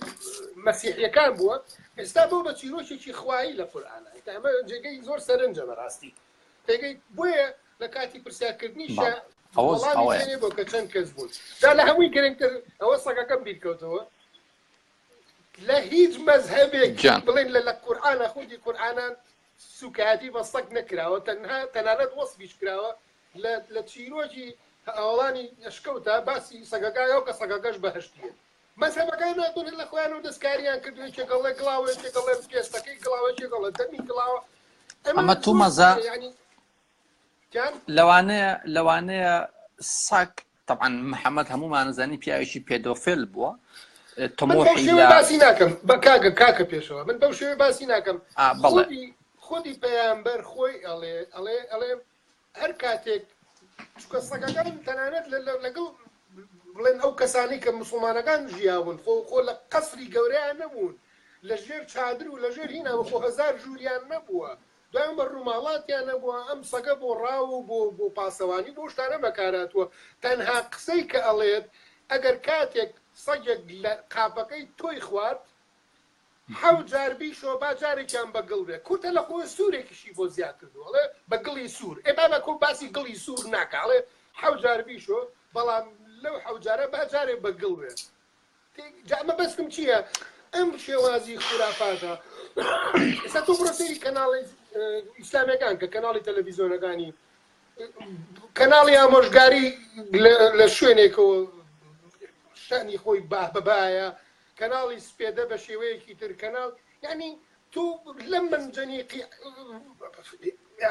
مەسیحیەکان بووە ئێستا بۆ بە چیرۆکێکی خوایی لە قورئانە ئەمە جێگەی زۆر سەرنجە بەڕاستی تێگەی بۆیە لە کاتی پرسیارکردنیشە وەڵامی بۆ کە چەند کەس بوون جا لە هەمووی گرنگتر ئەوە سەگەکەم بیرکەوتەوە لە هیچ مەذهبێک بڵێن لە قورئانە خودی قورئانان سوکاتی بە سەگ نەکراوە تەنانەت وەسفیش کراوە لە چیرۆکی ئەوڵانی ئەشکەوتە باسی سەگەکایەوە کە سەگەکەش بەهەشتیە مەذهبەکان ناتوانن لە خۆیانەوە دەستکاریان کردوێت چێکەڵێ گڵاوە چێکەڵێ پێستەکەی گڵاوە چێکەڵێ دەمی گڵاوە ئەمە تو مەزە لەوانەیە ساک طبعا محەممەد هەمومان نزانی پیاوێکی پێدۆفیل بووە من بەو تەمۆحی شێوەیە لە باسی ناکەم بە کاکە پێشەوە من بەو شێوەیە باسی ناکەم بەڵێ خۆی پەیامبەر خۆی ئەڵێ هەر کاتێک چکە سەگەکان تەنانەت لەگەڵ بڵێن ئەو کەسانی کە مسلمانەکان ژیاون خۆ لە قەسری گەورەیان نەبوون لە ژێر چادر و لە ژێر هینە خۆ هەزار ژووریان نەبووە دوایان بە ڕووماڵاتیان نەبووە ئەم سەگە بۆ ڕاو و بۆ پاسەوانی بۆ شتانە بەکاراتوە تەنها قسەی کە ئەڵێت ئەگەر کاتێک سەگێک لە قاپەکەی تۆی خوارد حەوت جار بیشۆ با جارێکیان بەگڵ بێ کورتە لە خۆی سوورێکیشی بۆ زیاد کردووەڵێ بە گڵی سوور بابە کۆ باسی گڵی سوور ناکاڵێ حەوت جار بیشۆ بەڵام لەو حەوجارە با جارێک بەگڵ بێ جامە بەسکم چییە؟ ئەم شێوازی خورافاتە ئێستا تۆ بڕۆ سەیری کەناڵی ئیسلامەکان کە کەناڵی تەلەڤیزۆنەکانی کەناڵی ئامۆژگاری لە شوێنێکەوە شانی خۆی بەبایە کەناڵی سپێدە بە شێوەیەکی تر کەناڵ یعنی تۆ لەم منجەنیقی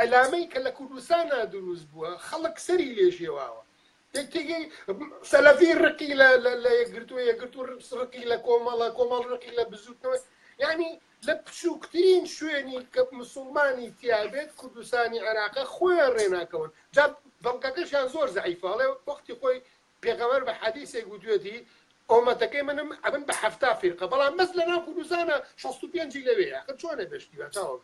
ئەلامەی کە لە کوردستانە دروست بووە خەڵک سەری لێژێواوە تێگەی سەلەفی ڕقی لە یەکگرتو ڕقی لە کۆمەڵ ڕقی لە بزوتنەوە یعنی لە پچووکترین شوێنی کە مسلمانی تیابێت کوردستانی عێراقە خۆیان ڕێناکەون جا بەڵگەکەشیان زۆر زەعیفاڵێ وەختی خۆی پێغەمبەر بە حەدیثێک گوتوێتی ئۆمەتەکەی منم ئەبن بە 70 فیرقە بەڵام مەس لەناو کوردستانە 65 لەوەیە چۆنە بەشتیوە چاوە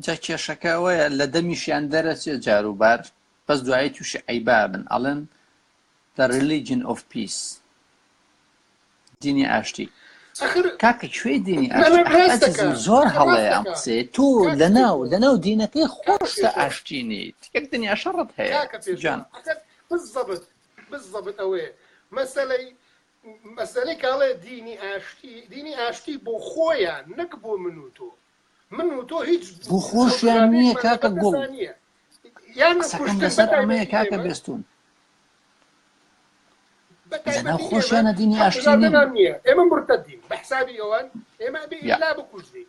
جا کێشەکە ئەوەیە لە دەمیشیان دەرەچێت جاروبار بەس دوایی تووشی عیبا بن ئەڵێن the religion of peace دینی ئاشتی کاکە کوێ دینی ئاشتی زۆر هەڵەیە ئەم قسێ تۆ لەناو دینەکەی خۆشتە ئاشتی نیت یەک دنیا شەڕت هەیە جان بالضبط ئەوەیە مەسەلەی کاڵێ دینی ئاشتی بۆ خۆیان نەک بۆ من و تۆ هیچ بۆ خۆشیان نییە کاکە گوڵ قسەکەم لەسەر ئەمەیە کاکە بێستون لەناو خۆشیانە دینی ئاشتی نییە ئێمە مرتەدین بە حسابی ئەوان ئێمە لا بکوژی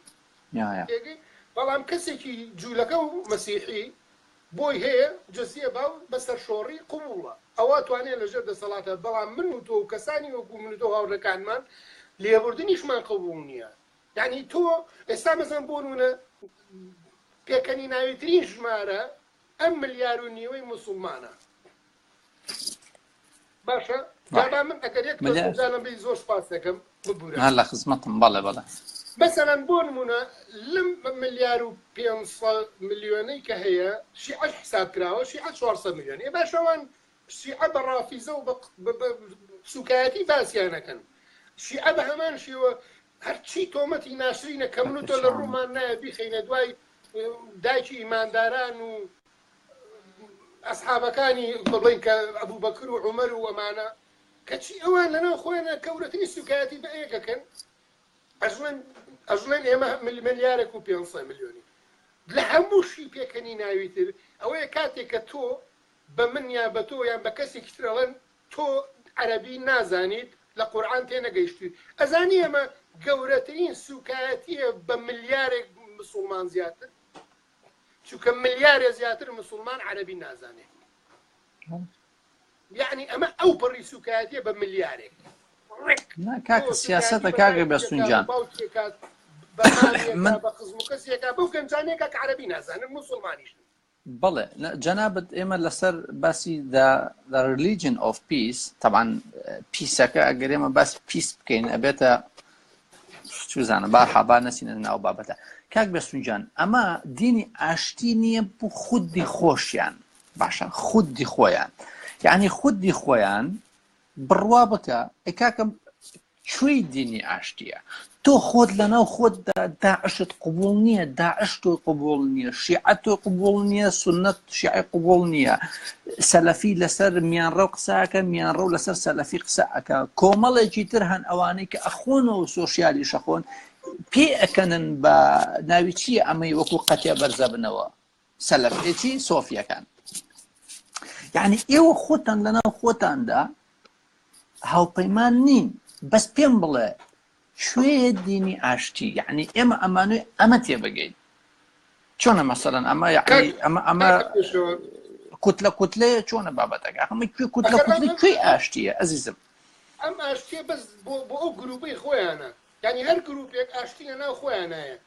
بەڵام کەسێکی جوولەکە و مەسیحی بۆی هەیە جەزیە باو بەسەر شۆڕی قوبوڵە ئەوە توانێت لەژێر دەسەڵاتە بەڵام من و تۆ و کەسانی وەکو من و تۆ هاوڕەکانمان لێبوردنیشمان قبول نییە یعنی تۆ ئێستا مەزەن بۆ نمونە پێکەنی ناوێترین ژمارە ئەم ملیار و نیوەی موسڵمانە باشە جابا من ئەگەر یەک جانەبەی زۆر سپاس دەکەم ببوورە لە خزمەتم بەڵێ مثلا بۆ نمونە لەم ملیار و 500 ملیۆنەی کە هەیە شیعەت حساب کراوە شیعەت 400 ملیۆن باشەوان شیعە بە ڕافیزە و بە سوکایەتی باسییانەکەن شیعە بە هەمان شێوە هەرچی تۆمەتی ناشرینە کە من و تۆ لە ڕوومان نایە بیخینە دوای دایکی ئیمانداران و ئەسحابەکانی بڵین کە ئەبوو بەکر و عومەر و ئەمانە کەچی ئەوان لەناو خۆیانە کەورەترین سوکایەتی بە ئەیەکەکەن ئەژڵێن ئێمە ملیارێک و 500 ملیۆنی لە هەمووشی پێکەنی ناویتر ئەوەیە کاتێک کە تۆ بە من یا بە تۆ یان بە کەسێکی ترەڵەن تۆ عەرەبی نازانیت لە قورئان تێنەگەیشتی ئەزانی ئەمە گەورەترین سوکایەتیە بە ملیارێک مسلمان زیاتر چونکە ملیارێ زیاتر مسلمان عەرەبی نازانێت یعنی ئەمە ئەو پڕی سوکایەتیە بە ملیارێک کاکە سیاسەتە کاکە بێستونجان بە خزم و کەسێکە بەو گەنجانێکە کە عەرەبی نازانن مسلمانیش بەڵێ جەنابەت ئێمە لەسەر باسی the religion of peace طبعا پیسەکە ئەگەر ئێمە باسی پیس بکەین ئەبێتە چزانە با نەچینە ناو بابەتە کاک بێستونجان ئەمە دینی ئاشتی نییە بۆ خودی خۆشیان باشە خودی خۆیان یعنی خودی خۆیان بڕوا بکە ئەکاکەم کوێی دینی ئاشتیە تۆ خۆت لەناو خۆتدا داعشت قبول نییە داعش تۆ قبول نییە شیعە تۆ قبول نییە سنەت شیعە قبول نییە سەلەفی لەسەر میانڕە قساکە میانڕە لەسەر سەلەفی قسەکە کۆمەڵێکی تر هەن ئەوانەی کە ئەخۆنەوە سۆشیالی شەخۆن پێ ئەکەنن بە ناوی چیە ئەمەی وەکو قەتێ بەرزە بنەوە سەلەفێکی سۆفیەکان یعنی ئێوە خۆتان لەناو خۆتاندا هاوپەیمان نین بەس پێم بڵێ شوێ دینی ئاشتی یعنی ئێمە ئەمانوی ئەمە تێبگەین چۆنە مەسەڵەن ئەمە یعنی ئەمە کوتلە کوتلەیە چۆنە بابەتەکە ئەمە کوێ کوتلە کوتلی کوێی ئاشتیە ئەزیزم ئەم ئاشتیە بەس بۆ ئەو گروپەی خۆیانە یعنی هەر گروپێک ئاشتی لە ناو خۆیانایە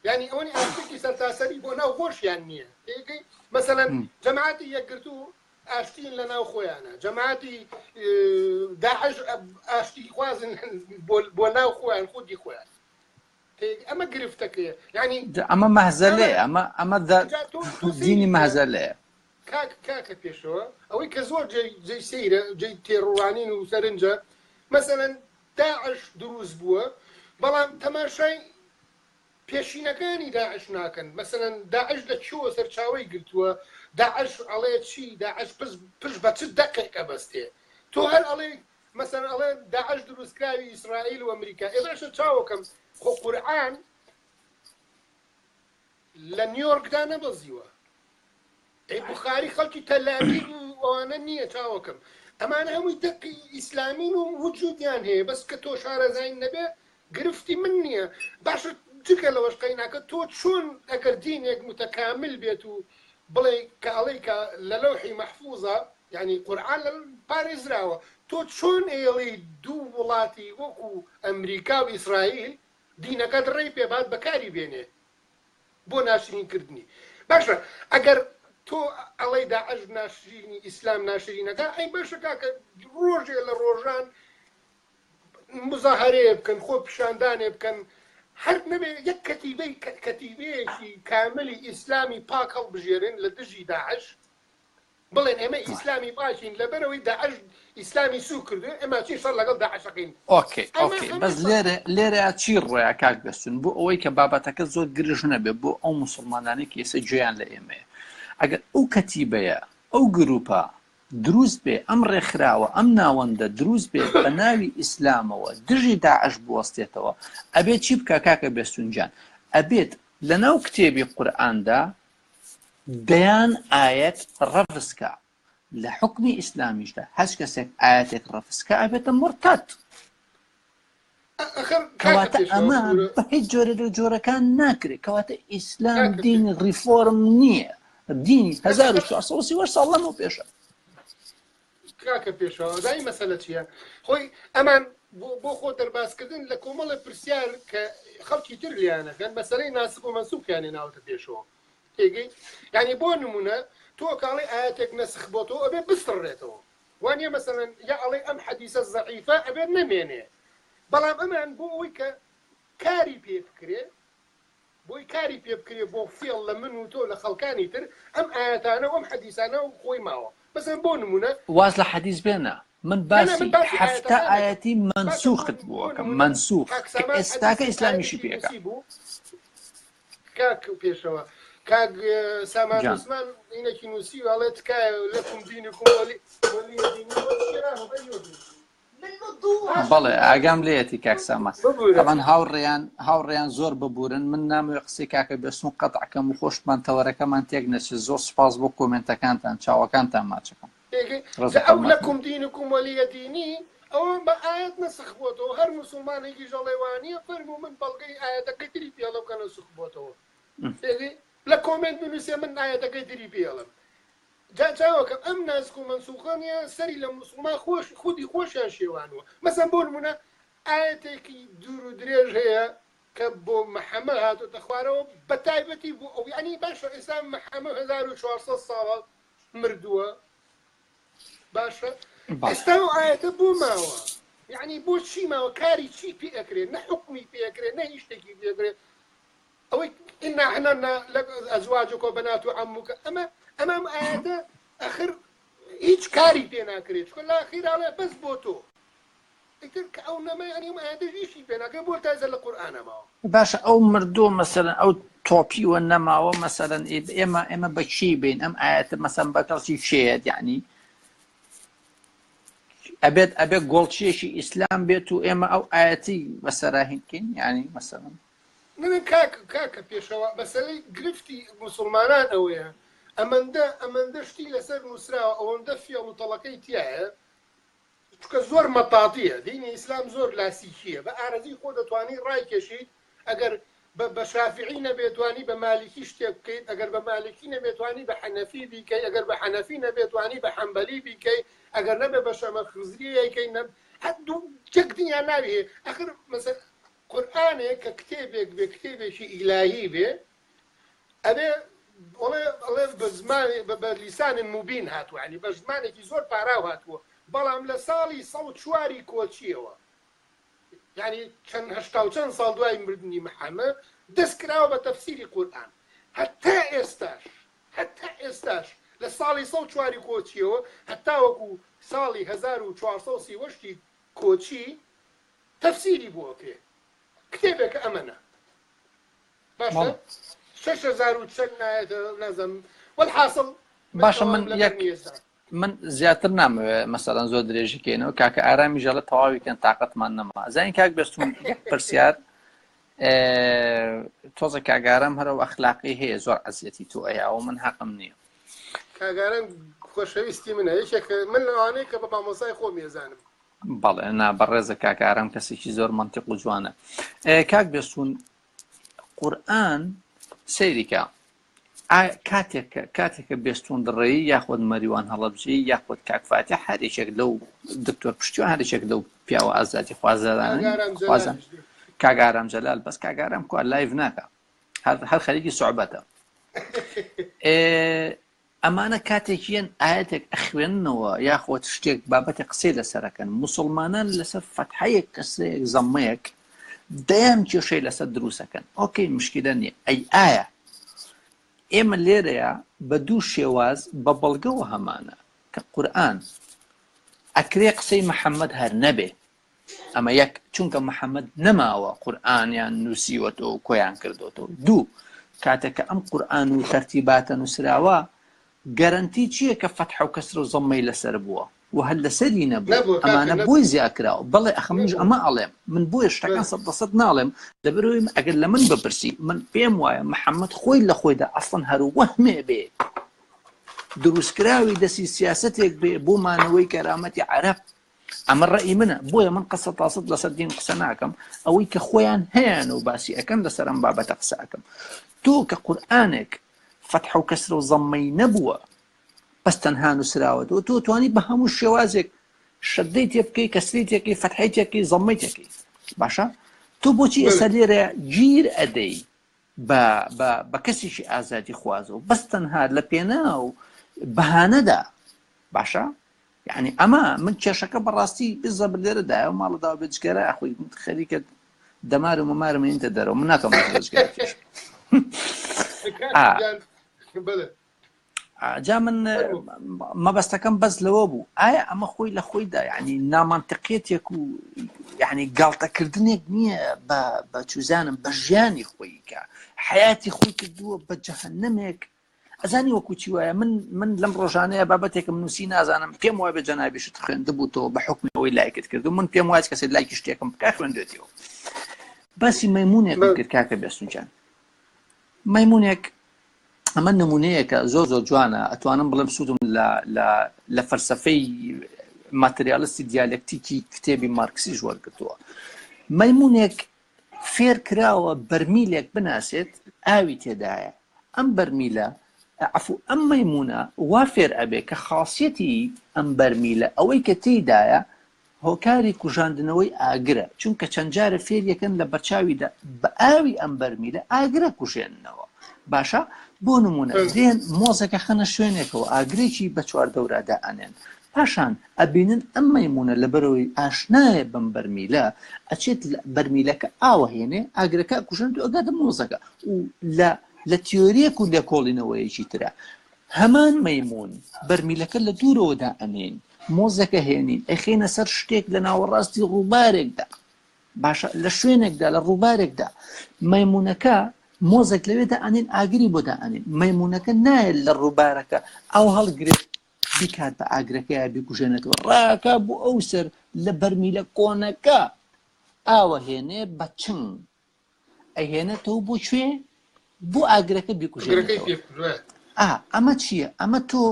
یعنی ئەوەی ئاشتێکی سەرتاسەری بۆ ناو خۆشیان نییە تێگەی مەسەلەن جەماعەتی یەکگرتو ئاشتین لە ناو خۆیانە جەماعەتی داعش ئاشتی خوازن بۆ ناو خۆیان خودی خۆیان ئەمە گرفتەکەیە یعنی ئەمە مەهزەلەیە ئەمە دینی مەهزەلەیە کاکە پێشەوە ئەوەی کە زۆر جێی سەیرە جێی تێڕوانین و سەرنجە مەسەلەن داعش دروست بووە بەڵام تەماشای پێشینەکانی داعش ناکەن مەسەلەن داعش لە چوە سەرچاوی گرتووە داعش ئەڵێ چی داعش پشت بە چ دەقێکە بەستێ تۆ هەر ئەڵێ مەسەلەن ئەڵێ داعش دروستکراوی ئیسرائیل و ئەمریکا ئێداشە چاوەکەم خۆ قورئان لە نیویۆرکدا نەبەزیوە ئەی بوخاری خەڵکی تەل‌ئەڤیڤ و ئەوانە نییە چاوەکەم ئەمانە هەمووی دەقی ئیسلامین و وجودیان هەیە بەس کە تۆ شارەزاین نەبێ گرفتی من نییە باشە جگە لەوەش قەیناکە تۆ چۆن ئەگەر دینێک متەکامل بێت و بڵێ کە ئەڵێ کە لە لەوحی مەحفوظە یعنی قورئان پارێزراوە تۆ چۆن ئێڵی دوو وڵاتی وەکو ئەمریکا و ئیسرائیل دینەکەت ڕێی پێبات بەکاری بێنێ بۆ ناشرینکردنی باشە ئەگەر تۆ ئەڵەی داعش ناشرینی ئیسلام ناشرینەکە ئەی باشە کاکە ڕۆژێ لە ڕۆژان مزاهرەیە بکەن خۆ پیشاندانێ بکەن هەر نەبێ یەک کەتیبەیەکی کاملی ئیسلامی پاک هەڵبژێرن لە دژی داعش بڵێن ئێمە ئیسلامی باشین لەبەرەوەی داعش ئیسلامی سوو کردو ئێمە چی شەڕ لەگەڵ داعشەکەین ئۆکێ بەس لێرە چی ڕۆیە کاک بەستون بۆ ئەوەی کە بابەتەکە زۆر گرژ نەبێ بۆ ئەو موسڵمانانی کە ئێستا گوێیان لە ئێمەیە ئەگەر ئەو کەتیبەیە ئەو گروپە دروست بێ ئەم ڕێکخراوە ئەم ناوەندە دروست بێت بە ناوی ئیسلامەوە دژی داعش بوەستێتەوە ئەبێت چی بکە کاکە بێستونجان ئەبێت لە ناو کتێبی قورئاندا دەیان ئاەت ڕەفسکە لە حکمی ئیسلامیشدا هەچ کەسێک ئاەتێک ڕەفسکە ئەبێتە مرتەد کەواتە ئەمە بە هیچ جۆرە لە جۆرەکان ناکرێت کەواتە ئیسلام دینی ڕیفۆرم نییە دینی 1430 ساڵ لەمەوە پێشە کاکە پێشەوە دای مەسەلە چییە خۆی ئەمان بۆ خۆ دەرباسکردن لە کۆمەڵە پرسیار کە خەڵکی تر لیانەکەن مەسەلەی ناسب و مەنسووکیانێ ناوتە پێشەوە تێگەی یعنی بۆ نمونە تۆ کاڵی ئاەتێک نەسخ بۆ تۆ ئەبێ بستڕێتەوە وانە مەسەلەن یا ئەڵێ ئەم حەدیسە زەعیفە ئەبێ نەمێنێ بەڵام ئەمان بۆ ئەوەی کە کاری پێ بکرێ بۆی کاری پێ بکرێ بۆ فێڵ لە من و تۆ لە خەڵکانی تر ئەم ئاەتانە و ئەم حەدیسانە و خۆی ماوە مثلا بۆ نمونە واز لە حەدیث بێنە من باسی هەفتە ئاەتی منسوخت بووە منسوخ کە ئێستاکە ئیسلامیشی پێەکە کاک پێشەوە کاک سامان عوسمان اینێکی نووسی و ئەڵێ تکایە لەکم دینکم وەلی بەڵێ ئاگام لێتی کاک سامان ئەمان هاوڕێیان زۆر ببورن من نامەوێ قسەی کاکە بێستون قەتعکەم و خۆشتمان تەوەرەکەمان تێک نەچێت زۆر سپاس بۆ کۆمنتەکانتان چاوەکانتان ماچەکەم ئەو لەکم دینکم وەلیە دینی ئەوە بە ئاەت نەسخ بۆتەوە هەر موسڵمانێکی ژەڵێوانیە فەرمو من بەڵگەی ئاەتەکەی تری پێڵە بکە نەسخ بۆتەوە لە کۆمنت بنووسێ من ئاەتەکەی تری پێڵم جاچاوەکەم ئەم ناسک و منسوخانیە سەری لە موسڵمان خودی خۆشیان شێوانوە مەسەن بۆ نمونە ئاەتێکی دوور و درێژ هەیە کە بۆ محەممەد هاتوۆتە خوارەوە بە تایبەتی بوو ئەو ینی باشە ئێستا محەممەد 1400 ساڵ مردووە باشە ئێستا و ئاەتە بۆ ماوە یعنی بۆ چی ماوە کاری چی پێ ئەکرێت نە حکمی پێکرێت نە هیچ شتێکی پێکرێت ئەوەی ئنا حنا ئەزواجک و بەنات و عەموکە ئەمە ئاەتە ئەخر هیچ کاری پێ ناکرێت چکە لاخیراڵێ بەس بۆ تۆ ئیتر کە ئەو نەمە ینی ئاەتە هیچی پێ ناکرێت بۆ تازە لە قورئانە ماوە باشە ئەو مردووە مەسەلەن ئەو تۆپیوە نەماوە مەسەلەن ئێمە بە چی بین ئەم ئاەتە مەسەن بە کەڵکی شێت یعنی ئەبێت گۆڵچیەشی ئیسلام بێت و ئێمە ئەو ئاەتی بەسەراهینکەین یعنی مەسەلەن کاکە پێشەوە بەسەرەی گرفتی موسڵمانان ئەوەیە ئەمەندە شتی لەسەر نووسراوە ئەوەندە فێڵ و تەڵەکەی تایە چکە زۆر مەتاتیە دینی ئیسلام زۆر لاسیکیە بە ئارەزی خۆ دەتوانانی ڕای کێشیت ئەگەر بە شافعی نەبێتوانی بە مالکی شتێک بکەیت ئەگەر بە مالکی نەبێتوانی بە حەنەفی بیکەی ئەگەر بە حەنەفی نەبێتوانی بە حەمبەلی بیکەی ئەگەر نەبێ بە شەمە خزریەکەی هەردوو جەک دنیا ناوێ ئەخر مەسەر قورئانێک کە کتێبێک بێ کتێبێکی ئیلاهی بێ ئەبێ ئەڵێ بە زمانی بە لیسانن موبین هاتووە ینی بە زمانێکی زۆر پاراو هاتووە بەڵام لە ساڵی ١٤ کۆچیەوە یعنی چەند هەشتا و چەند ساڵ دوای مردنی محەممەد دەست کراوە بە تەفسیری قورئان هەتا ئێستاش لە ساڵی ١٤ کۆچیەوە هەتا وەکو ساڵی ١٤30 کۆچی تەفسیری بووە پێ کتێبێکە ئەمەنە باشە 6,000 چەند نایەتە نەزەم والحاصل باشە من زیاتر نامەوێت مەسەڵەن زۆر درێژیکەینەوە کاکە ئارامی ژەڵە تەواویکەن تااقەتمان نەما زانین کاک بێستون پرسیار تۆزە کاگارم هەرەوە ئەخلاقی هەیە زۆر عەزیەتی تۆ ئەیاوە من حەقم نییە کاگارم خۆشەویستی منە یەکێک من لەوانەیە کە بە مامۆسای خۆم ێزانم بەڵێ نا بەڕێزە کاکارم کەسێکی زۆر منتیق و جوانە کاک بێستون قورئان سەیریکە کاتێکە بێستون دڕێی یاخۆت مەریوان هەڵەبجی یاخۆت کاکفاتە هەرێکێک لەو دکتۆر پشتیوە هەرێکێک لەو پیاوە ئازادی خوازداران کاگارام جەلال بەس کاگارام کو لایڤ ناکە هەر خەریکی سوعبەتە ئەمانە کاتێکیان ئاەتێک ئەخوێننەوە یاخۆت شتێک بابەتی قسەی لەسەرەکەن موسڵمانان لەسەر فەتحەیەک کەسەیەک زەمەیەک دەیان کێشەی لەسەر دروستەکەن ئۆکەی مشکلە نییە ئایا ئێمە لێرەیە بە دوو شێواز بە بەڵگەوە هەمانە کە قورئان ئەکرێ قسەی محەممەد هەر نەبێ ئەمە یەک چونکە محەممەد نەماوە قورئانیان نووسیوەتەوە و کۆیان کردوتەوە دوو کاتێککە ئەم قورئان و تەرتیباتە نووسراوە گەرنتی چییە کە فەتح و کەسر و زەممەی لەسەر بووە و هەر لەسەری نەبوو ئەمانە بۆی زیاکراوە بەڵێ ئەخەمش ئەمە ئەڵێم من بۆیە شتەکان 100% ناڵێم دەبەرەوەی ئەگەر لە من بپرسی من پێم وایە محەممەد خۆی لە خۆیدا ئەسڵەن هەر وەهمێ بێ دروستکراوی دەستی سیاسەتێک بێ بۆمانەوەی کەرامەتی عەرەب ئەمە ڕەئی منە بۆیە من قسە تاسد لەسەر دین قسە ناکەم ئەوەی کە خۆیان هەیەن و باسی ئەەکەم لەسەر ئەم بابەتە قسە ئەەکەم تۆ کە قورئانێک فەتح و کەسر و زەممەی نەبووە بەس تەنها نووسراوەتەوە تۆ توانی بە هەموو شێوازێک شەدەی تێ بکەی کەسری تێکی فەتحەی تێکی زەممەی تێکی باشە تۆ بۆچی ئێستا لێرە گیر ئەدەی بە کەسێکی ئازادی خوازەوە بەس تەنها لە پێنا و بەهانەدا باشە یعنی ئەمە من کێشەکە بەڕاستی بزە لێرەدایە و ماڵەدا بچگەرە ئەخۆی خەریکە دەمار و مەمارمەینتە دەرەوە من ناکەم جا من مەبەستەکەم بەس لەوە بوو ئایا ئەمە خۆی لە خۆیدا یعنی نامانتەقێتێک و یعنی گاڵتەکردنێک نییە بە چوزانم بە ژیانی خۆی کە حیاتی خۆی کردووە بە جەهەنەمێک ئەزانی وەکو چی وایە من لەم ڕۆژانەیە بابەتێکم نووسی نازانم پێم وایە بە جەنابیشت خوێندبووتەوە بە حکمەوەی لایکت کردو من پێم وایە کەسێک لایکی شتێکم بکە خوێندوێتەوە باسی مەیمونێک کرد کاکە بێستونجان مەیمونێک ئەمە نمونەیەکە زۆر جوانە ئەتوانم بڵێم سوودم لە فەلسەفەی ماتریالیستی دیالکتیکی کتێبی مارکسی وەرگرتووە مەیمونێک فێر کراوە بەرمیلێک بناسێت ئاوی تێدایە ئەم بەرمیلە عفو ئەم مەیمونە وا فێر ئەبێ کە خاصیەتی ئەم بەرمیلە ئەوەی کە تێدایە هۆکاری کوژاندنەوەی ئاگرە چونکە چەند جارە فێریەکەن لە بەرچاویدا بە ئاوی ئەم بەرمیلە ئاگرە کوژێننەوە باشە بۆ نمونە دێن مۆزەکە خەنە شوێنێکەوە ئاگرێکی بە چوار دەورادا ئەنێن پاشان ئەبینن ئەم مەیمونە لەبەرەوەی ئاشنایە بەم بەرمیلە ئەچێت بەرمیلەکە ئاوەهێنێ ئاگرەکە کوژێن و ئەگاتە مۆزەکە و لە تیۆریەک و لە کۆڵینەوەیەکی ترە هەمان مەیمون بەرمیلەکە لە دوورەوەدا ئەنێن مۆزەکە هێنین ئەخێنە سەر شتێک لە ناوەڕاستی ڕووبارێکدا باشە لە شوێنێکدا لە ڕووبارێکدا مەیمونەکە مۆزێک لەوێدا ئەنین ئاگری بۆدا ئەنین مەیمونەکە نایە لە ڕووبارەکە ئەو هەڵگرێت بیکات بە ئاگرەکەیە بیکوژێنێتەوە ڕاکە بۆ ئەو سەر لە بەرمیلە کۆنەکە ئاوە هێنێ بە چنگ ئەهێنێتەوە بۆ کوێ بۆ ئاگرەکە بیکوژێنێتەوە ئەمە چییە ئەمە تۆ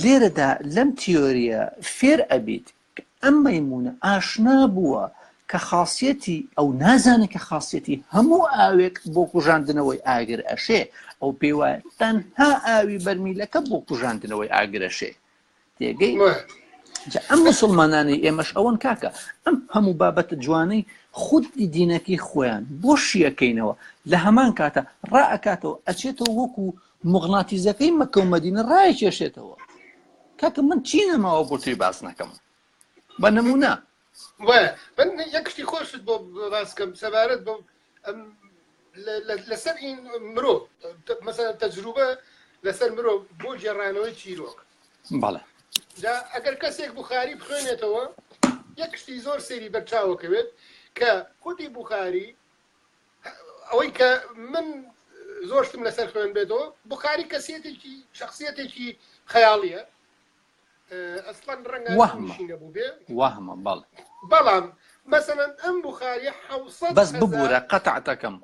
لێرەدا لەم تیۆریە فێر ئەبیت کە ئەم مەیمونە ئاشنا بووە کە خاصیەتی ئەو نازانێت کە خاصیەتی هەموو ئاوێک بۆ کوژاندنەوەی ئاگر ئەشێ ئەو پێی وایە تەنها ئاوی بەرمیلەکە بۆ کوژاندنەوەی ئاگرەشێ تێگەی ئەم مسلمانانی ئێمەش ئەوەن کاکە ئەم هەموو بابەتە جوانەی خودی دینەکەی خۆیان بۆ شیەکەینەوە لە هەمان کاتە ڕائەکاتەوە ئەچێتەوە وەکو مغناتیزەکەی مەکە و مەدینە ڕایکێشێتەوە کاکە من چی نەماوە بۆ توی باس نەکەم بە نمونە من یەک شتی خۆشت بۆ باسکەم سەبارەت بۆ لەسەر ئین مرۆڤ مەسەڵەن تەجروبە لەسەر مرۆڤ بۆ جێڕانەوەی چیرۆک بەڵێ ئەگەر کەسێک بوخاری بخوێنێتەوە یەک شتی زۆر سێری بەرچاوەکەوێت کە خودی بوخاری ئەوەی کە من زۆرشتم لەسەر خوێن بێتەوە بوخاری کەسێتێکی شخصیەتێکی خەیاڵیە ئەسڵەن ڕەنگە نەبوو بێ وەهمە بەڵێ بەڵام مەسەڵەن ئەم بوخاریە حەوسەد بەس ببوورە قەتعتەکەم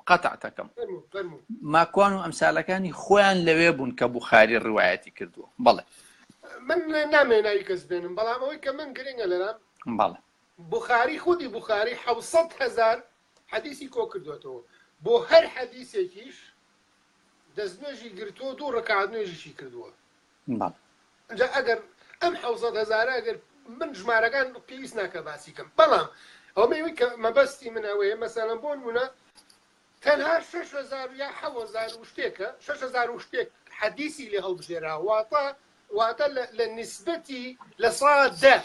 ماکوان و ئەمسالەکانی خۆیان لەوێ بوون کە بوخاری ڕوایەتی کردووە بەڵێ من نامێنایی کەس بێنم بەڵام ئەوەی کە من گرنگە لەرام بەڵێ بوخاری خودی بوخاری 700,000 حەدیثی کۆ کردوێتەوە بۆ هەر حەدیثێکیش دەستنوێژی گرتووە 2 ڕەکعات نوێژیشی کردووە اینجا ئەگەر ئەم 700,000 ئەگەر من ژمارەکان پێویست ناکە باسی کەم بەڵام ئەوەی کە مەبەستی من ئەوەیە مەسەڵەن بۆ نمونە تەنها 6,000 یا 7,000 و شتێکە 6,000 و شتێک حەدیثی لێ هەڵبژێراوە واتە لە نسبەتی لە سادە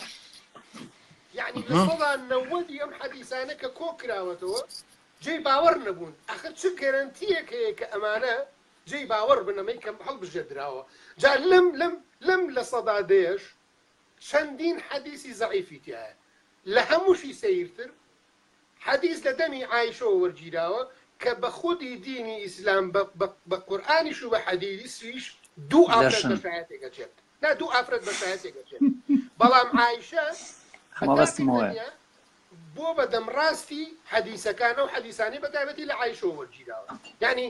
یعنی لە سەدا 90 ئەم حەدیثانە کە کۆ کراوەتەوە جێی باوەڕ نەبوون ئەخر چ گەرەنتیەک هەیە کە ئەمانە جێی باوەڕ بنەمەی کەم هەڵبژێردراوە جا لەم لە سەدا دێش چەندین حەدیثی زەعیفی تایە لە هەمووشی سەیرتر حەدیث لە دەمی عایشەوە وەرگیراوە کە بە خودی دینی ئیسلام بە قورئانیش و بە حەدیثیش 2 ئافرەت بەشایەتێکە چێت نا 2 ئافرەت بەشایەتێکە چێت بەڵام عایشە بۆ بەدەمڕاستی حەدیثەکانە و حەدیثانی بەتایبەتی لە عایشەوە وەرگیراوە یعنی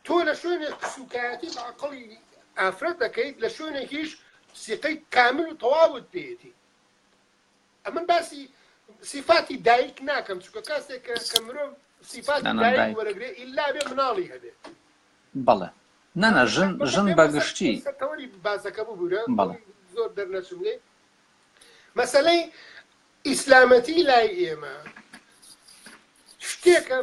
تۆ لە شوێنێک سوکایەتی بە عەقڵی ئافرەت دەکەیت لە شوێنێکیش سیقەی کامل و تەواوت پێیەتی ئەمن باسی صفاتی دایک ناکەم چونکە کەسێک کە مرۆڤ صفاتی دایک وەرەگرێ ئیلا بێ مناڵی هەبێ بەڵێ نەنە ژن بەگشتی تەوەری باسەکە ببوورە زۆر دەرنەچم لێ مەسەلەی ئیسلامەتی لای ئێمە شتێکە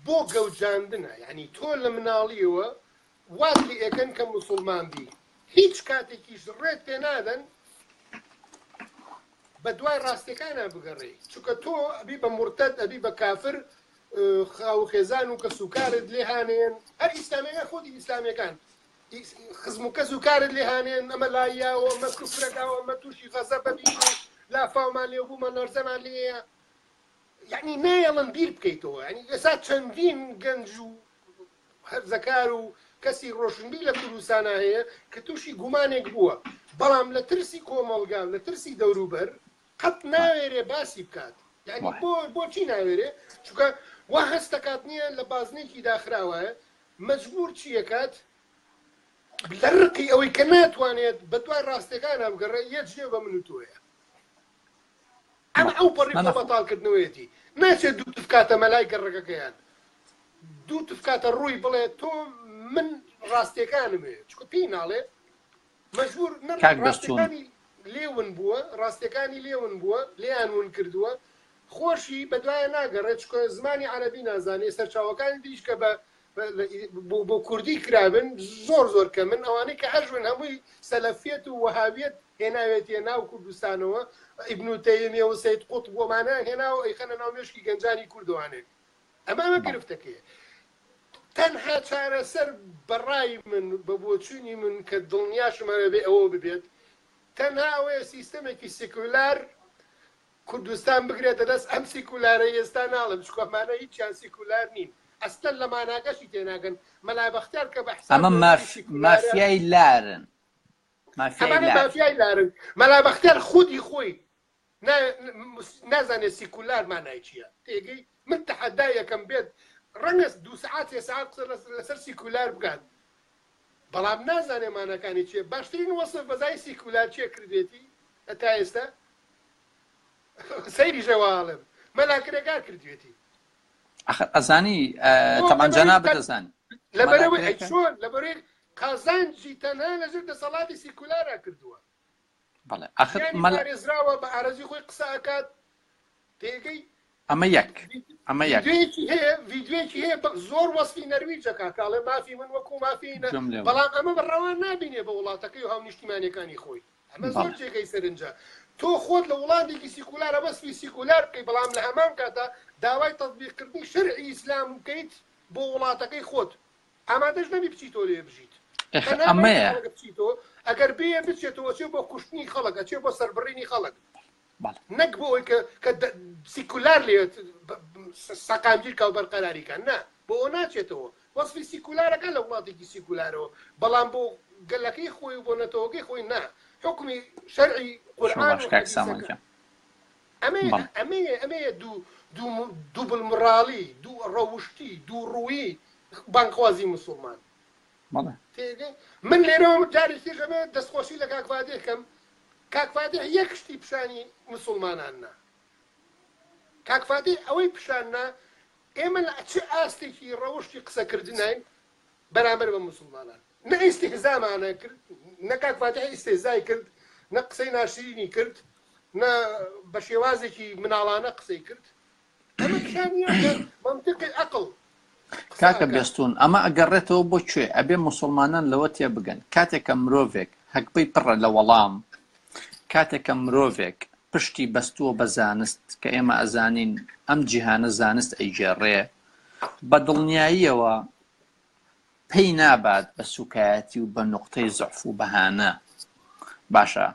بۆ گەوجاندنە یعنی تۆ لە مناڵیەوە وات لێ ئەکەن کە موسڵمان بی هیچ کاتێکیش ڕێت پێ نادەن بە دوای ڕاستیەکانە بگەڕێ چونکە تۆ ئەبی بە مرتەد ئەبی بە کافر خاو خێزان و کە سوکارت لێ هانێن هەر ئیسلامیەکان خۆتی ئیسلامیەکان خزم و کەس و کارت لێ هانێن ئەمە لایاوە ئەمە کوفرەکاوە ئەمە تووشی غەزە بەبی لافاومان لێ بوومە نەرزەمان لێیە یعنی نەیەڵن بیر بکەیتەوە ینی ئێستا چەندین گەنج و هەرزەکار و کەسی ڕۆشنبی لە کوردستانە هەیە کە تووشی گومانێک بووە بەڵام لە ترسی کۆمەڵگان لە ترسی دەوروبەر قەت ناوێرێ باسی بکات یعنی بۆچی ناوێرێ چونکە وا هەستەکات نییە لە بازنێکی داخراوایە مەجبور چیەکات لە ڕقی ئەوەی کە ناتوانێت بە دوای ڕاستەکان هەبگەڕێ یەک ژێ بە من و تۆیە ئەمە ئەو پەڕی بەتاڵکردنەوەیەتی ناچێت دوو تفکاتە مەلای گەڕەکەکەیان دوو تفکاتە ڕووی بڵێ تۆ من ڕاستیەکانم هەیە چکە پێی ناڵێ مەجبور ڕاستیەکانی لێون بووە ڕاستیەکانی لێون بووە لێیان ون کردووە خۆشی بە دوایە ناگەڕێت چکە زمانی عەرەبی نازانێ سەرچاوەکانی دیش کە بۆ کوردی کرابن زۆر کە من ئەوانەی کە هەژون هەمووی سەلەفیەت و وەهابیەت هێناوێتیە ناو کوردستانەوە ئیبن تەیمیە و سەید قوتب بۆمانە هێناوە ئەیخەنە ناو مێشکی گەنجانی کوردوانێت ئەمە گرفتەکەیە تەنها چارەسەر بەڕای من بە بۆچوونی من کە دڵنیاشمەوە بێ ئەوە ببێت تەنها ئەوەیە سیستەمێکی سیکولار کوردستان بگرێتە دەست ئەم سیکولارە ئێستا ناڵم چکۆمانە هیچیان سیکولار نین ئەستەن لە ماناگەشی تێناگەن مەلای بەختیار کە بەحساب ئەمە مافیای لارن مافیای لارن مەلای بەختیار خودی خۆی نازانێت سیکولار مانای چییە تێگەی من تەحەدای یەکەم بێت ڕەنگە 2 ساعت 3 ساعت لەسەر سیکولار بکات بەڵام نازانێ مانەکانی چیە باشترین وەسف بەزای سیکولار چیە کردێتی تا ئێستا سەیری ژەواڵم مەلاکرێکار کردوێتی ئەزانی تەمان جەنابەت دەزانی لەبەرەوەی چۆن لەبەرەوەی قازانجی تەنها لەژێر دەسەڵاتی سیکولارە کردووە بەڵێ پارێزراوە بە ئارەزی خۆی قسە ئەکات تێگەی ئەمە یەک ڤیدیۆیەکی هەیە زۆر وەسفی نەرویجەکە کاڵێ مافی من وەکو مافی بەڵام ئەمە بەڕەوان نابینێ بە وڵاتەکەی و هاونیشتیمانیەکانی خۆی ئەمە زۆر جێگەی سەرنجە تۆ خۆت لە وڵاتێکی سیکولارە بەسفی سیکولار بکەی بەڵام لە هەمان کاتە داوای تەطبیقکردنی شەرعی ئیسلام بکەیت بۆ وڵاتەکەی خۆت ئامادەش نەبی بچیتۆ لێ بژیت ئەمەیە ئەگەر بێ بچێتەوە چێ بۆ کوشتنی خەڵک ئەچێ بۆ سەربڕینی خەڵک نەک بۆ ئەوەی کە سیکولار لێت سەقامگیر کا و بەرقەراریکە نا بۆ ئەو ناچێتەوە وەسفی سیکولارەکە لە وڵاتێکی سیکولارەوە بەڵام بۆ گەلەکەی خۆی بۆ نەتەوەکەی خۆی نا حکمی شەرعی قورئان ئەمەیە دوو بڵمڕاڵی دوو ڕەوشتی دوو ڕووی بانخوازی مسلمان من لێرەوە جاری تێژەمە دەستخۆشی لە کاکفادێکم کاکفادێ یەک شتی پیشانی مسلماناننا کاکفادێ ئەوەی پیشاننا ئێمە لە چه ئاستێکی ڕەوشتی قسەکردنین بەرامبەر بە مسلمانان نە ئیستیهزامانە کرد نە کاکفادێ ئیستێزای کرد نە قسەی ناشرینی کرد نە بە شێوازێکی مناڵانە قسەی کرد ئەمە پیشانیە منطقی عەقڵ کاکە بێستون ئەمە ئەگەڕێتەوە بۆ کوێ ئەبێ مسلمانان لەوە تێ بگەن کاتێکە مرۆڤێک هەکبەی پڕە لە وەڵام کاتێکە مرۆڤێک پشتی بەستووە بە زانست کە ئێمە ئەزانین ئەم جیهانە زانست ئەیگێڕێ بە دڵنیاییەوە پێی نابات بە سوکایەتی و بە نوقتەی زەعف و بەهانە باشە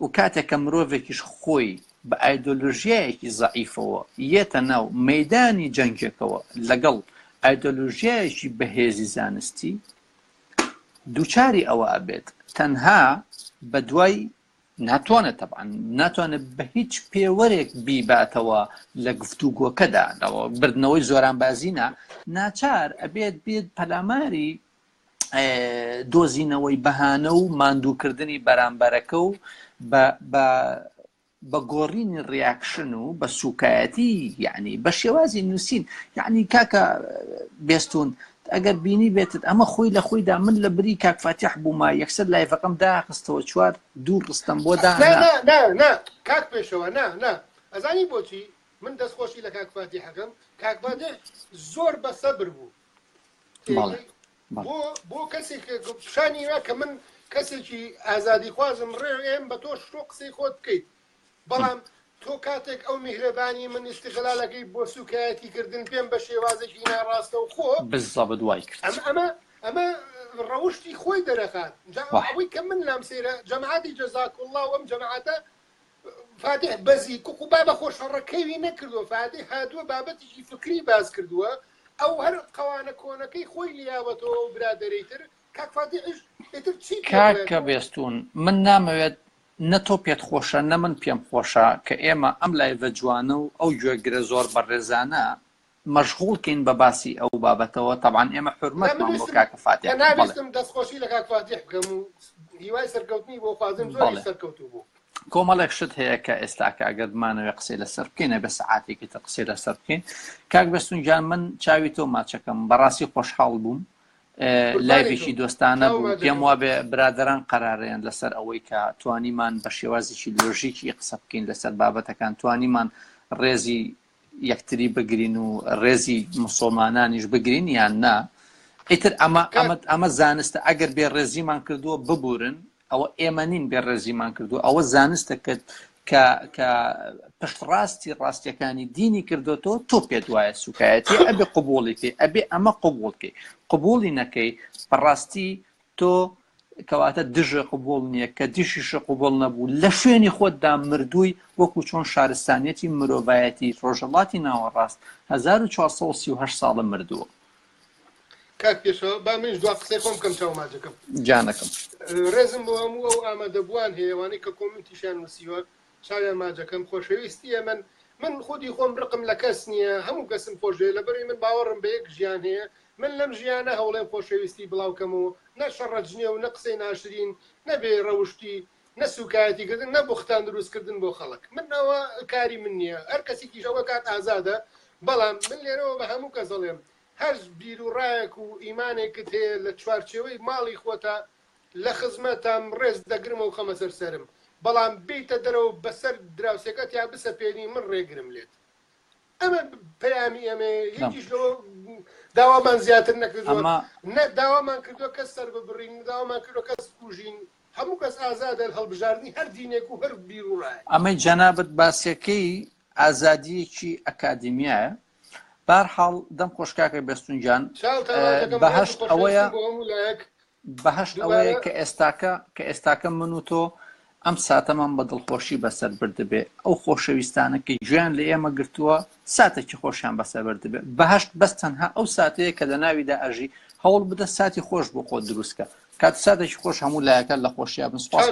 و کاتێکە مرۆڤێکیش خۆی بە ئایدۆلۆژیایەکی زەعیفەوە یێتە ناو مەیدانی جەنگێکەوە لەگەڵ ئایدۆلۆژیایەکی بەهێزی زانستی دووچاری ئەوە ئەبێت تەنها بە دوای ناتوانێت تەبعاً ناتوانێت بە هیچ پێوەرێک بیباتەوە لە گفتوگۆکەدا بردنەوەی زۆرانبازینە ناچار ئەبێت بێت پەلاماری دۆزینەوەی بەهانە و ماندووکردنی بەرامبەرەکە و بە گۆڕینی ڕیاکشن و بە سوکایەتی یعنی بە شێوازی نووسین یعنی کاکە بێستون ئەگەر بینی بێتت ئەمە خۆی لە خۆیدا من لە بری کاکفاتیح بوومە یەکسەر لایڤەکەم داخستەوە چوار دوو ڕستەم بۆ دا کاک پێشەوە نا ئەزانی بۆچی من دەستخۆشی لە کاکفاتیحەکەم کاکفاتیح زۆر بە سەبر بوو بۆ کەسێک پیشانی وە کە من کەسێکی ئازادی خوازم ڕێم بە تۆ شۆ قسەی خۆت بکەیت بەڵام تۆ کاتێک ئەو میهرەبانی من استیغلالەکەی بۆ سوکایەتیکردن پێم بە شێوازێکی ناڕاستە و خۆ بزەبە دوای کرد ئەمە ڕەوشتی خۆی دەرەخات ئەوەی کە من لام سێرە جەماعەتی جەزاک الله و ئەم جەماعەتە فاتح بەزی کوکو بابە خۆشەڕەکەوی نەکردووە فاتح هاتووە بابەتێکی فکری باز کردووە ئەو هەر قەوانە کۆنەکەی خۆی لیاوەتەوە و برادەرەیتر کاک فاتحش ئێتر چی کاکە بێستون من نامەوێت نە تۆ پێت خۆشە نە من پێم خۆشە کە ئێمە ئەم لایڤە جوانە و ئەو گوێگرە زۆر بەڕێزانە مەشغوڵکەین بە باسی ئەو بابەتەوە طبعاً ئێمە حورمەتمان بۆ کاکە فاتح نابێستم دەستخۆشی لە کاک فاتح بکەم و هیوای سەرکەوتنی بۆ خوازم زۆری سەرکەوتوو بوو کۆمەڵێک شت هەیە کە ئێستاکە ئەگەرمانەوێ قسەی لەسەر بکەینە بە سەعاتێکی تە قسەی لەسەر بکەین کاک بەستون گیان من چاوی تۆ ماچەکەم بەڕاستی خۆشحاڵ بووم لایڤێکی دۆستانە بوو پێم وا بێ برادەران قەرارەیان لەسەر ئەوەی کە توانیمان بە شێوازێکی لۆژیکی قسە بکەین لەسەر بابەتەکان توانیمان ڕێزی یەکتری بگرین و ڕێزی مسلمانانیش بگرین یان نا ئیتر ئەمە زانستە ئەگەر بێ ڕێزیمان کردووە ببورن ئەوە ئێمە نین بێ ڕێزیمان کردو ئەوە زانستە کە پشتڕاستی ڕاستیەکانی دینی کردوەوە تۆ پێ دوایە سوکایەتی ئەبێ قبوڵیکەی ئەبێ ئەمە قبوڵکەی قبوڵی نەکەی بەڕاستی تۆ کەواتە دژە قبوڵ نییە کە دیشیشە قبوڵ نەبوو لە شوێنی خۆتدا مردووی وەکو چۆن شارستانیەتی مرۆڤایەتی ڕۆژەڵاتی ناوەڕاست 1438 ساڵە مردووە کاک پێشەوە با منش دوا قسەی خۆم بکەم چاوماجەکەم جانەکەم ڕێزم بۆ هەموو ئەو ئامادەبووان هەیەوانەی کە کۆمنتیشیان نووسیوە چاویان ماجەکەم خۆشەویستیە من خودی خۆم ڕقم لە کەس نییە هەموو کەسم خۆشەوێ لەبەرەوەی من باوەڕم بە یەک ژیان هەیە من لەم ژیانە هەوڵێم خۆشەویستی بڵاوکەمەوە نە شەڕەجنێ و نە قسەی ناشرین نەبێ ڕەوشتی نەسوکایەتیکردن نەبختان دروستکردن بۆ خەڵک منەوە کاری من نییە هەر کەسێکیشەوە کات ئازادە بەڵام من لێرەوە بە هەموو کەس دەڵێم هەر بیر و ڕایەک و ئیمانێکت هەیە لە چوارچێوەی ماڵی خۆتە لە خزمەتم ڕێز دەگرمە و خەمە سەرسەرم بەڵام بیتە دەرەوە بەسەر دراوسەکەت یا بسە پێنی من ڕێگرم لێت ئەمە پەیامی ئەمێ هیچیش داوامان زیاتر نەکردووە داوامان کردووە کەس سەر ببڕین داوامان کردووە کەس کوژین هەموو کەس ئازادە هەڵبژاردننی هەر دینێک و هەر بیر و ڕای ئەمەی جەنابەت باسیەکەی ئازادیەکی ئەکادمیایە بەرحاڵ دەم خۆشکاکە بەستونجان بەهەشت ئەوەیە کە ئێستاکە من و تۆ ئەم ساتەمان بە دڵخۆشی بەسەر بردبێ ئەو خۆشەویستانەکە گوێیان لە ئێمە گرتووە ساتێکی خۆشیان بەسەر بردبێ بەهەشت بەس تەنها ئەو ساتەیە کە لە ناویدا ئەژی هەوڵ بدە ساتی خۆش بۆ خۆت دروستکە کات ساتێکی خۆش هەموو لایەکە لە خۆشییا بن سوپاس